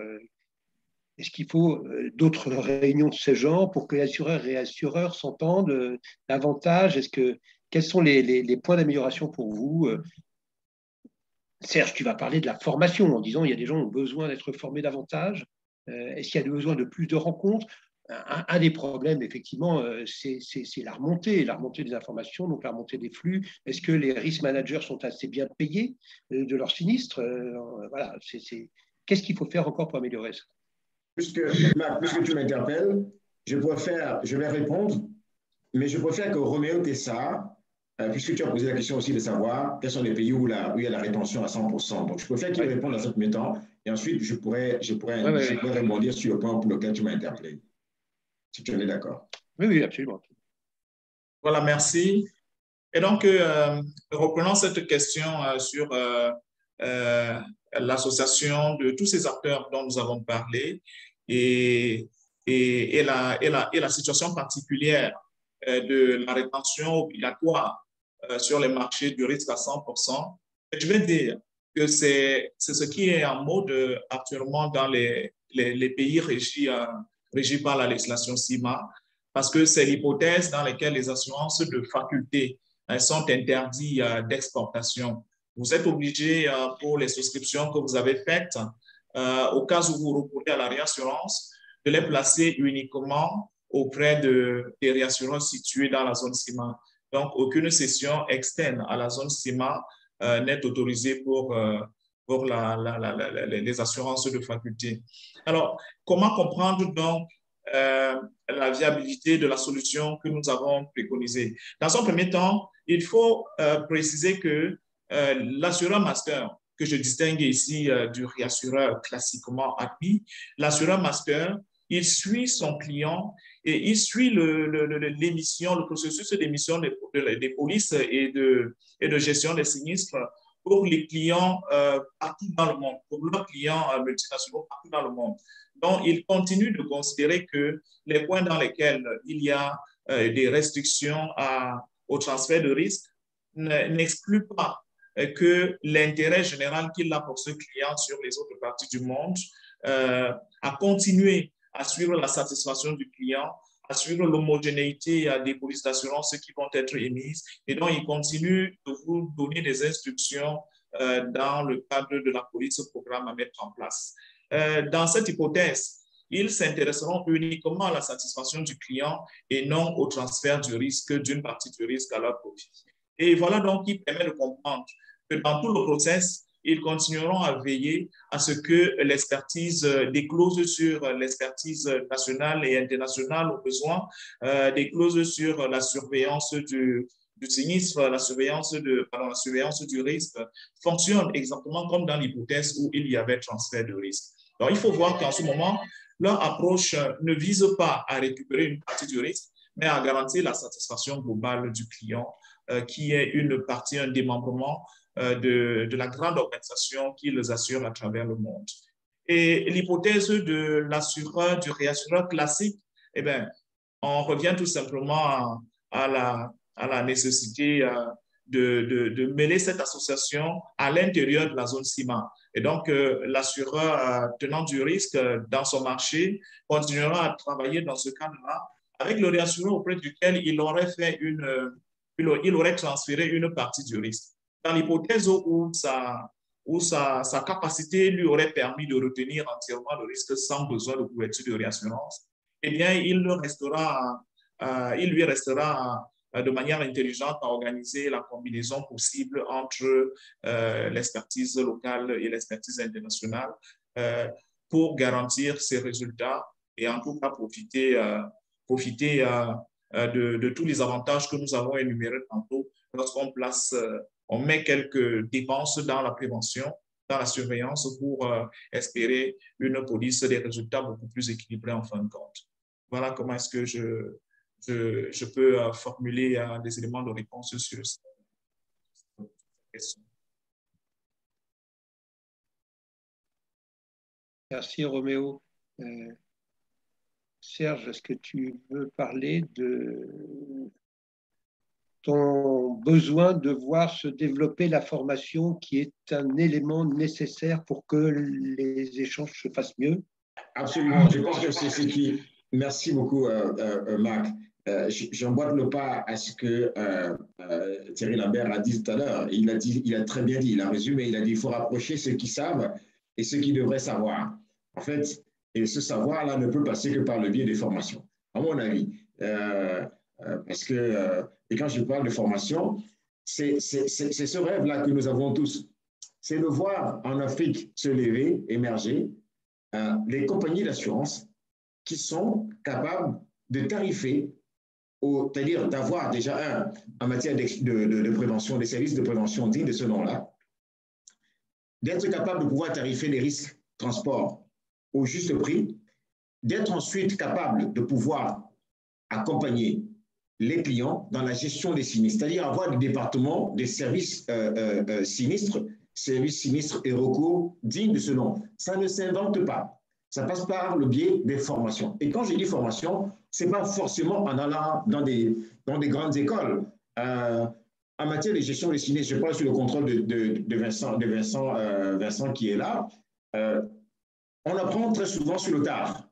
Est-ce qu'il faut d'autres réunions de ce genre pour que assureurs et réassureurs s'entendent davantage? Quels sont les points d'amélioration pour vous? Serge, tu vas parler de la formation en disant qu'il y a des gens qui ont besoin d'être formés davantage. Est-ce qu'il y a besoin de plus de rencontres? Un des problèmes, effectivement, c'est la remontée des informations, donc la remontée des flux. Est-ce que les risk managers sont assez bien payés de leurs sinistres? Voilà, qu'est-ce qu'il faut faire encore pour améliorer ça? Puisque tu m'interpelles, je vais répondre, mais je préfère que Roméo Tessa, puisque tu as posé la question aussi de savoir quels sont les pays où il y a la rétention à 100%. Donc, je préfère qu'il réponde dans ce premier temps, et ensuite, je pourrais rebondir sur le point pour lequel tu m'as interpellé. Si tu en es d'accord. Oui, absolument. Voilà, merci. Et donc, reprenons cette question sur l'association de tous ces acteurs dont nous avons parlé et la situation particulière de la rétention obligatoire sur les marchés du risque à 100%. Et je vais dire que c'est ce qui est en mode actuellement dans les pays régis par la législation CIMA, parce que c'est l'hypothèse dans laquelle les assurances de faculté sont interdites d'exportation. Vous êtes obligé, pour les souscriptions que vous avez faites, au cas où vous recourez à la réassurance, de les placer uniquement auprès des réassureurs situés dans la zone CIMA. Donc, aucune cession externe à la zone CIMA n'est autorisée pour les assurances de faculté. Alors, comment comprendre donc la viabilité de la solution que nous avons préconisée? Dans un premier temps, il faut préciser que l'assureur master, que je distingue ici du réassureur classiquement admis, l'assureur master, il suit son client et il suit le processus d'émission des polices et de gestion des sinistres pour les clients partout dans le monde, pour leurs clients multinationaux partout dans le monde. Donc, il continue de considérer que les points dans lesquels il y a des restrictions au transfert de risque n'excluent pas que l'intérêt général qu'il a pour ce client sur les autres parties du monde a continué à suivre la satisfaction du client, à suivre l'homogénéité des polices d'assurance qui vont être émises. Et donc, il continue de vous donner des instructions dans le cadre de la police programme à mettre en place. Dans cette hypothèse, ils s'intéresseront uniquement à la satisfaction du client et non au transfert du risque, d'une partie du risque à leur profit. Et voilà donc qui permet de comprendre que dans tout le process, ils continueront à veiller à ce que l'expertise, des clauses sur l'expertise nationale et internationale au besoin, des clauses sur la surveillance du sinistre, la surveillance du risque, fonctionnent exactement comme dans l'hypothèse où il y avait transfert de risque. Donc, il faut voir qu'en ce moment, leur approche ne vise pas à récupérer une partie du risque, mais à garantir la satisfaction globale du client, qui est une partie, un démembrement de la grande organisation qui les assure à travers le monde. Et l'hypothèse de l'assureur, du réassureur classique, eh bien, on revient tout simplement à la nécessité de mêler cette association à l'intérieur de la zone CIMA. Et donc, l'assureur tenant du risque dans son marché continuera à travailler dans ce cadre-là avec le réassureur auprès duquel il aurait transféré une partie du risque. Dans l'hypothèse où sa capacité lui aurait permis de retenir entièrement le risque sans besoin de couverture de réassurance, eh bien, il lui restera de manière intelligente à organiser la combinaison possible entre l'expertise locale et l'expertise internationale pour garantir ces résultats et en tout cas profiter de tous les avantages que nous avons énumérés tantôt lorsqu'on on met quelques dépenses dans la prévention, dans la surveillance pour espérer une police des résultats beaucoup plus équilibrés en fin de compte. Voilà comment est-ce que je peux formuler des éléments de réponse sur cette question. Merci Roméo. Serge, est-ce que tu veux parler de ton besoin de voir se développer la formation qui est un élément nécessaire pour que les échanges se fassent mieux? Absolument. Je pense que c'est ce qui... Merci beaucoup, Marc. J'emboîte le pas à ce que Thierry Lambert a dit tout à l'heure. Il a très bien dit, il a résumé, il a dit qu'il faut rapprocher ceux qui savent et ceux qui devraient savoir. En fait, et ce savoir-là ne peut passer que par le biais des formations, à mon avis. Parce que, et quand je parle de formation, c'est ce rêve-là que nous avons tous. C'est de voir en Afrique se lever, émerger, les compagnies d'assurance qui sont capables de tarifer, c'est-à-dire d'avoir déjà en matière de prévention, des services de prévention dignes de ce nom-là, d'être capable de pouvoir tarifer les risques transport au juste prix, d'être ensuite capable de pouvoir accompagner les clients dans la gestion des sinistres, c'est-à-dire avoir des départements, des services sinistres et recours dignes de ce nom. Ça ne s'invente pas. Ça passe par le biais des formations. Et quand je dis formation, ce n'est pas forcément en allant dans des grandes écoles. En matière de gestion des sinistres, je parle sous le contrôle de Vincent qui est là. On apprend très souvent sur le tard.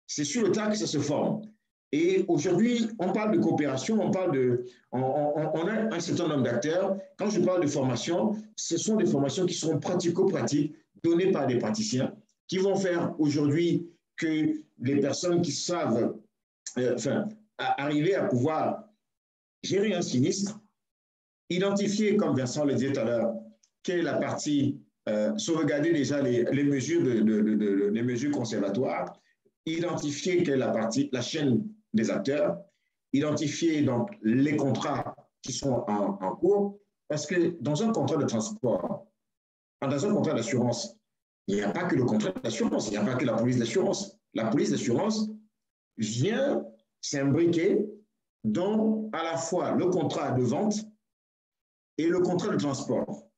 C'est sur le tard que ça se forme. Et aujourd'hui, on parle de coopération, on a un certain nombre d'acteurs. Quand je parle de formation, ce sont des formations qui sont pratico-pratiques, données par des praticiens, qui vont faire aujourd'hui que les personnes qui savent arriver à pouvoir gérer un sinistre, identifier, comme Vincent le disait tout à l'heure, quelle est la partie, sauvegarder déjà les mesures conservatoires, identifier quelle est la partie, la chaîne des acteurs, identifier donc les contrats qui sont en cours, parce que dans un contrat de transport, dans un contrat d'assurance, il n'y a pas que le contrat d'assurance, il n'y a pas que la police d'assurance. La police d'assurance vient s'imbriquer dans à la fois le contrat de vente et le contrat de transport.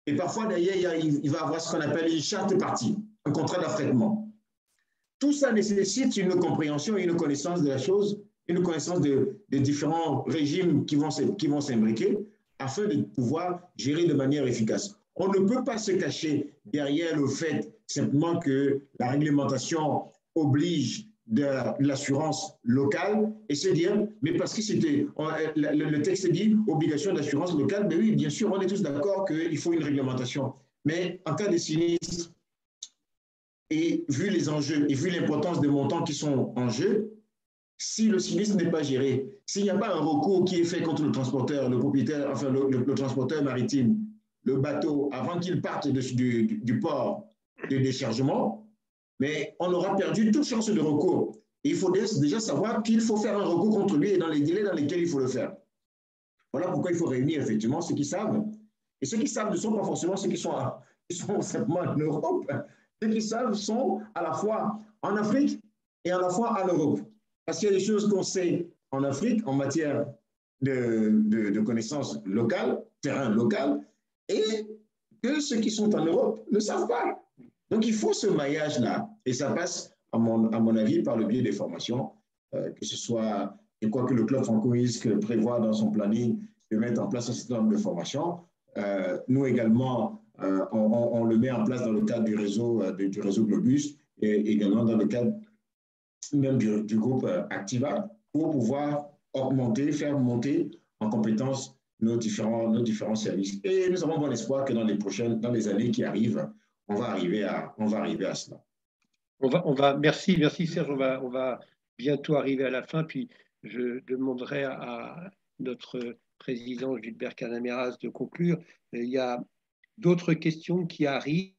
Et parfois, derrière, il va y avoir ce qu'on appelle une charte partie, un contrat d'affrètement. Tout ça nécessite une compréhension et une connaissance de la chose, une connaissance des différents régimes qui vont s'imbriquer afin de pouvoir gérer de manière efficace. On ne peut pas se cacher derrière le fait simplement que la réglementation oblige de l'assurance locale et se dire, mais parce que le texte dit obligation d'assurance locale, mais oui, bien sûr, on est tous d'accord qu'il faut une réglementation. Mais en cas de sinistre, et vu les enjeux et vu l'importance des montants qui sont en jeu, si le sinistre n'est pas géré, s'il n'y a pas un recours qui est fait contre le transporteur, le propriétaire, enfin le transporteur maritime, le bateau, avant qu'il parte du port de déchargement, mais on aura perdu toute chance de recours. Et il faut déjà savoir qu'il faut faire un recours contre lui et dans les délais dans lesquels il faut le faire. Voilà pourquoi il faut réunir effectivement ceux qui savent. Et ceux qui savent ne sont pas forcément ceux qui sont simplement en Europe. ceux qui savent sont à la fois en Afrique et à la fois en Europe. Parce qu'il y a des choses qu'on sait en Afrique en matière de connaissances locales, terrain local, et que ceux qui sont en Europe ne savent pas. Donc, il faut ce maillage-là. Et ça passe, à mon avis, par le biais des formations, que ce soit, je crois que le club franco-ISC prévoit dans son planning de mettre en place un certain nombre de formations. Nous également, on le met en place dans le cadre du réseau Globus et également dans le cadre même du groupe Activa pour pouvoir augmenter, faire monter en compétences nos différents services. Et nous avons bon espoir que dans les années qui arrivent, on va arriver à cela. Merci Serge, on va bientôt arriver à la fin, puis je demanderai à notre président Gilbert Canameras de conclure. Il y a d'autres questions qui arrivent.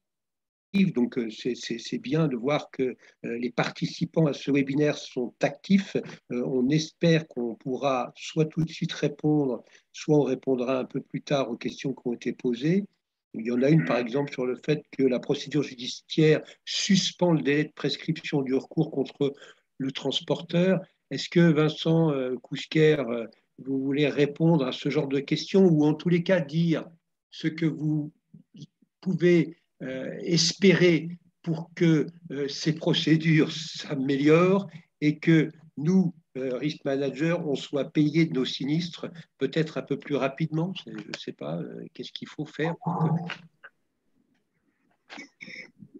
Donc, c'est bien de voir que les participants à ce webinaire sont actifs. On espère qu'on pourra soit tout de suite répondre, soit on répondra un peu plus tard aux questions qui ont été posées. Il y en a une, par exemple, sur le fait que la procédure judiciaire suspend le délai de prescription du recours contre le transporteur. Est-ce que Vincent Cousquer, vous voulez répondre à ce genre de questions ou en tous les cas dire ce que vous pouvez espérer pour que ces procédures s'améliorent et que nous, risk managers, on soit payés de nos sinistres peut-être un peu plus rapidement. Je ne sais pas, qu'est-ce qu'il faut faire pour que...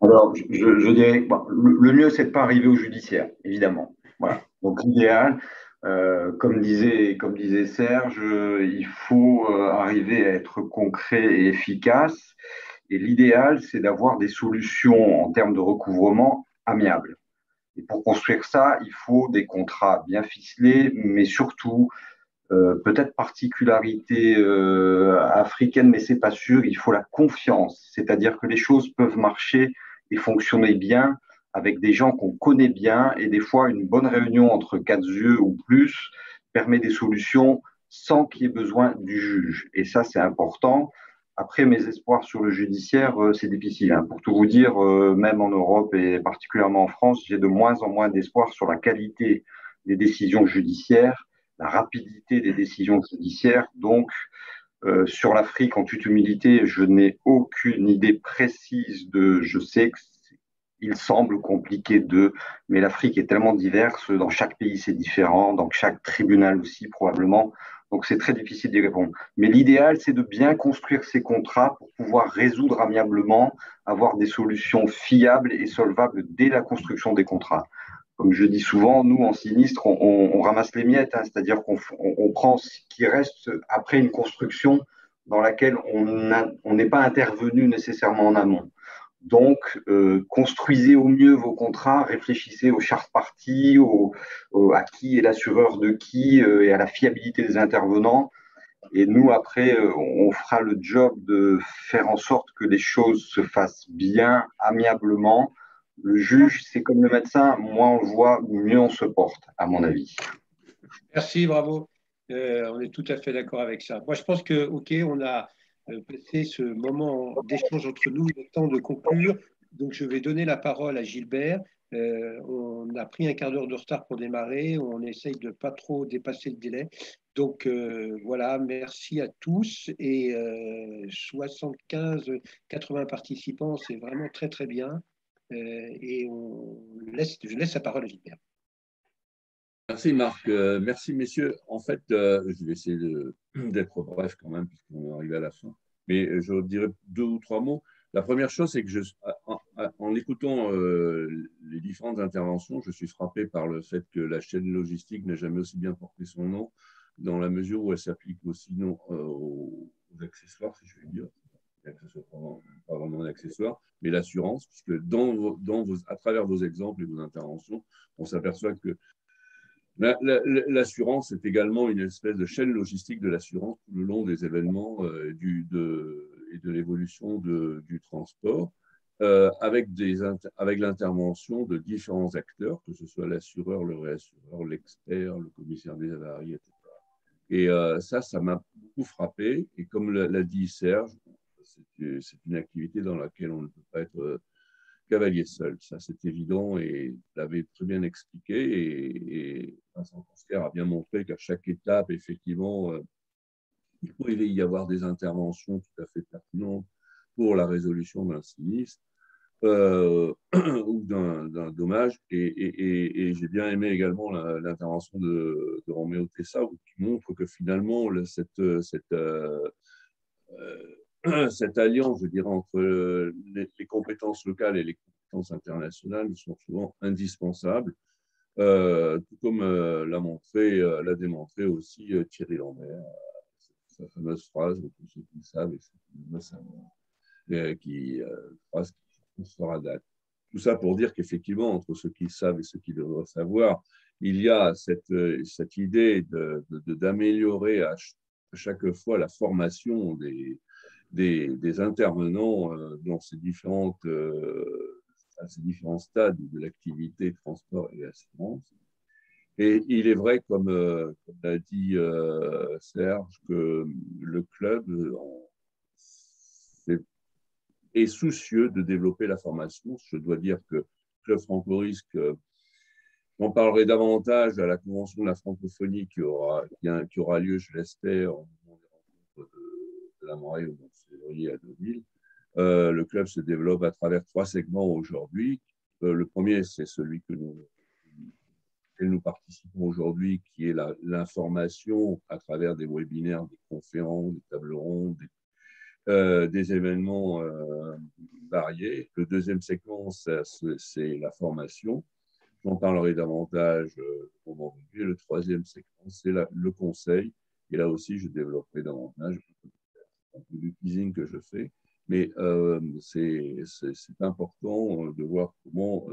Alors, je dirais que le mieux, c'est de ne pas arriver au judiciaire, évidemment. Voilà. Donc, l'idéal, comme disait Serge, il faut arriver à être concret et efficace. Et l'idéal, c'est d'avoir des solutions en termes de recouvrement amiables. Et pour construire ça, il faut des contrats bien ficelés, mais surtout, peut-être particularité africaine, mais c'est pas sûr, il faut la confiance. C'est-à-dire que les choses peuvent marcher et fonctionner bien avec des gens qu'on connaît bien, et des fois, une bonne réunion entre quatre yeux ou plus permet des solutions sans qu'il y ait besoin du juge. Et ça, c'est important. Après, mes espoirs sur le judiciaire, c'est difficile. Hein. Pour tout vous dire, même en Europe et particulièrement en France, j'ai de moins en moins d'espoir sur la qualité des décisions judiciaires, la rapidité des décisions judiciaires. Donc, sur l'Afrique, en toute humilité, je n'ai aucune idée précise je sais qu'il semble compliqué mais l'Afrique est tellement diverse, dans chaque pays c'est différent, dans chaque tribunal aussi probablement. Donc, c'est très difficile d'y répondre. Mais l'idéal, c'est de bien construire ces contrats pour pouvoir résoudre amiablement, avoir des solutions fiables et solvables dès la construction des contrats. Comme je dis souvent, nous, en sinistre, on ramasse les miettes, hein, c'est-à-dire qu'on prend ce qui reste après une construction dans laquelle on n'est pas intervenu nécessairement en amont. Donc, construisez au mieux vos contrats, réfléchissez aux chartes parties, à qui est l'assureur de qui et à la fiabilité des intervenants. Et nous, après, on fera le job de faire en sorte que les choses se fassent bien, amiablement. Le juge, c'est comme le médecin, moins on le voit, mieux on se porte, à mon avis. Merci, bravo. On est tout à fait d'accord avec ça. Moi, je pense que, OK, on a passé ce moment d'échange entre nous, il est temps de conclure. Donc, je vais donner la parole à Gilbert. On a pris un quart d'heure de retard pour démarrer. On essaye de ne pas trop dépasser le délai. Donc, voilà, merci à tous. Et 75-80 participants, c'est vraiment très, très bien. Et je laisse la parole à Gilbert. Merci Marc, merci messieurs. En fait, je vais essayer d'être bref quand même, puisqu'on est arrivé à la fin. Mais je dirais 2 ou 3 mots. La première chose, c'est que en écoutant les différentes interventions, je suis frappé par le fait que la chaîne logistique n'a jamais aussi bien porté son nom, dans la mesure où elle s'applique aussi aux accessoires, si je veux dire. Pas vraiment un accessoire, mais l'assurance, puisque à travers vos exemples et vos interventions, on s'aperçoit que l'assurance est également une espèce de chaîne logistique de l'assurance tout le long des événements et de l'évolution du transport, avec l'intervention de différents acteurs, que ce soit l'assureur, le réassureur, l'expert, le commissaire des avaries, etc. Et ça m'a beaucoup frappé. Et comme l'a dit Serge, c'est une activité dans laquelle on ne peut pas être cavalier seul. Ça, c'est évident et vous l'avez très bien expliqué. Et Vincent Consker a bien montré qu'à chaque étape, effectivement, il pouvait y avoir des interventions tout à fait pertinentes pour la résolution d'un sinistre ou d'un dommage. Et j'ai bien aimé également l'intervention de Roméo Tessa, qui montre que finalement, cette alliance, je dirais, entre les compétences locales et les compétences internationales sont souvent indispensables, tout comme l'a démontré aussi Thierry Lambert, sa fameuse phrase, pour ceux qui le savent et ceux qui ne le savent, phrase qui sera date. Tout ça pour dire qu'effectivement, entre ceux qui le savent et ceux qui devraient savoir, il y a cette idée d'améliorer à chaque fois la formation des intervenants dans ces différents stades de l'activité transport et assurance. Et il est vrai, comme l'a dit Serge, que le club est soucieux de développer la formation. Je dois dire que le Club Franco-Risque, j'en parlerai davantage à la convention de la francophonie qui aura lieu, je l'espère, au moment des rencontres de la Moraille au mois de février à Deauville. Le club se développe à travers 3 segments aujourd'hui. Le premier, c'est celui que nous participons aujourd'hui, qui est l'information à travers des webinaires, des conférences, des tables rondes, des événements variés. Le deuxième segment, c'est la formation. J'en parlerai davantage au moment venu. Et le troisième segment, c'est le conseil. Et là aussi, je développerai davantage un peu du teasing que je fais. Mais c'est important de voir comment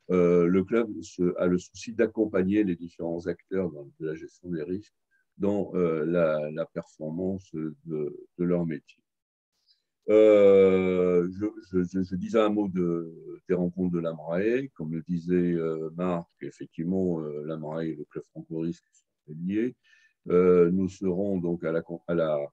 le club a le souci d'accompagner les différents acteurs de la gestion des risques dans la performance de leur métier. Je disais un mot des rencontres de l'AMRAE. Comme le disait Marc, effectivement, l'AMRAE et le club Franco-Risque sont liés. Nous serons donc à la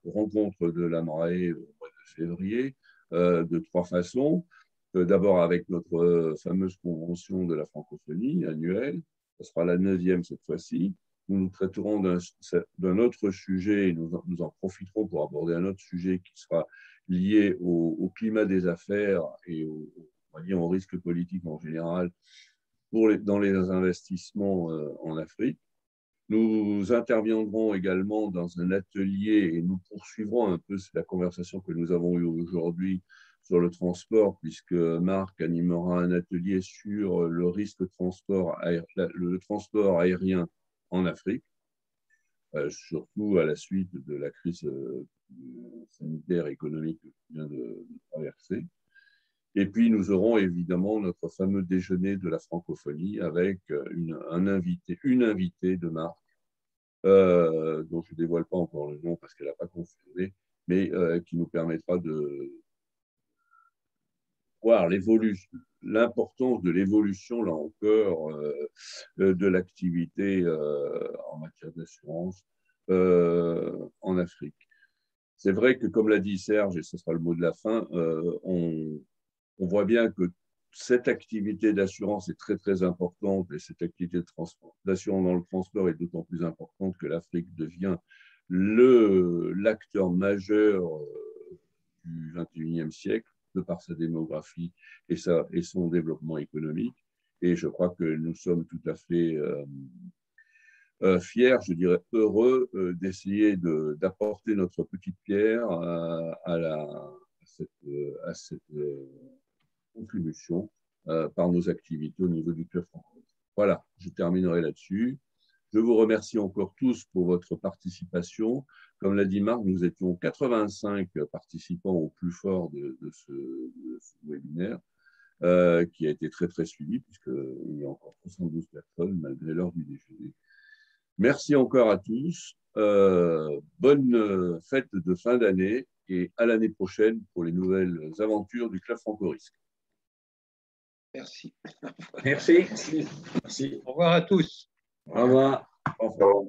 rencontre de l'AMRAE au mois de février de 3 façons. D'abord avec notre fameuse convention de la francophonie annuelle. Ce sera la 9e cette fois-ci. Nous traiterons d'un autre sujet et nous en profiterons pour aborder un autre sujet qui sera lié au climat des affaires et on va dire, au risque politique en général dans les investissements en Afrique. Nous interviendrons également dans un atelier et nous poursuivrons un peu la conversation que nous avons eue aujourd'hui sur le transport, puisque Marc animera un atelier sur le risque le transport aérien en Afrique, surtout à la suite de la crise sanitaire et économique que vient de traverser. Et puis, nous aurons évidemment notre fameux déjeuner de la francophonie avec une invitée de Marc, dont je ne dévoile pas encore le nom parce qu'elle n'a pas confirmé, mais qui nous permettra de voir l'importance de l'évolution, là encore, de l'activité en matière d'assurance en Afrique. C'est vrai que, comme l'a dit Serge, et ce sera le mot de la fin, on voit bien que cette activité d'assurance est très, très importante et cette activité d'assurance dans le transport est d'autant plus importante que l'Afrique devient l'acteur majeur du XXIe siècle de par sa démographie et son développement économique. Et je crois que nous sommes tout à fait fiers, je dirais heureux, d'essayer d'apporter notre petite pierre à cette contribution par nos activités au niveau du club franco. Voilà, je terminerai là-dessus. Je vous remercie encore tous pour votre participation. Comme l'a dit Marc, nous étions 85 participants au plus fort de ce webinaire, qui a été très, très suivi, puisqu'il y a encore 72 personnes malgré l'heure du déjeuner. Merci encore à tous. Bonne fête de fin d'année et à l'année prochaine pour les nouvelles aventures du Club Franco-Risque. Merci. Merci. Merci. Au revoir à tous. Au revoir. Au revoir.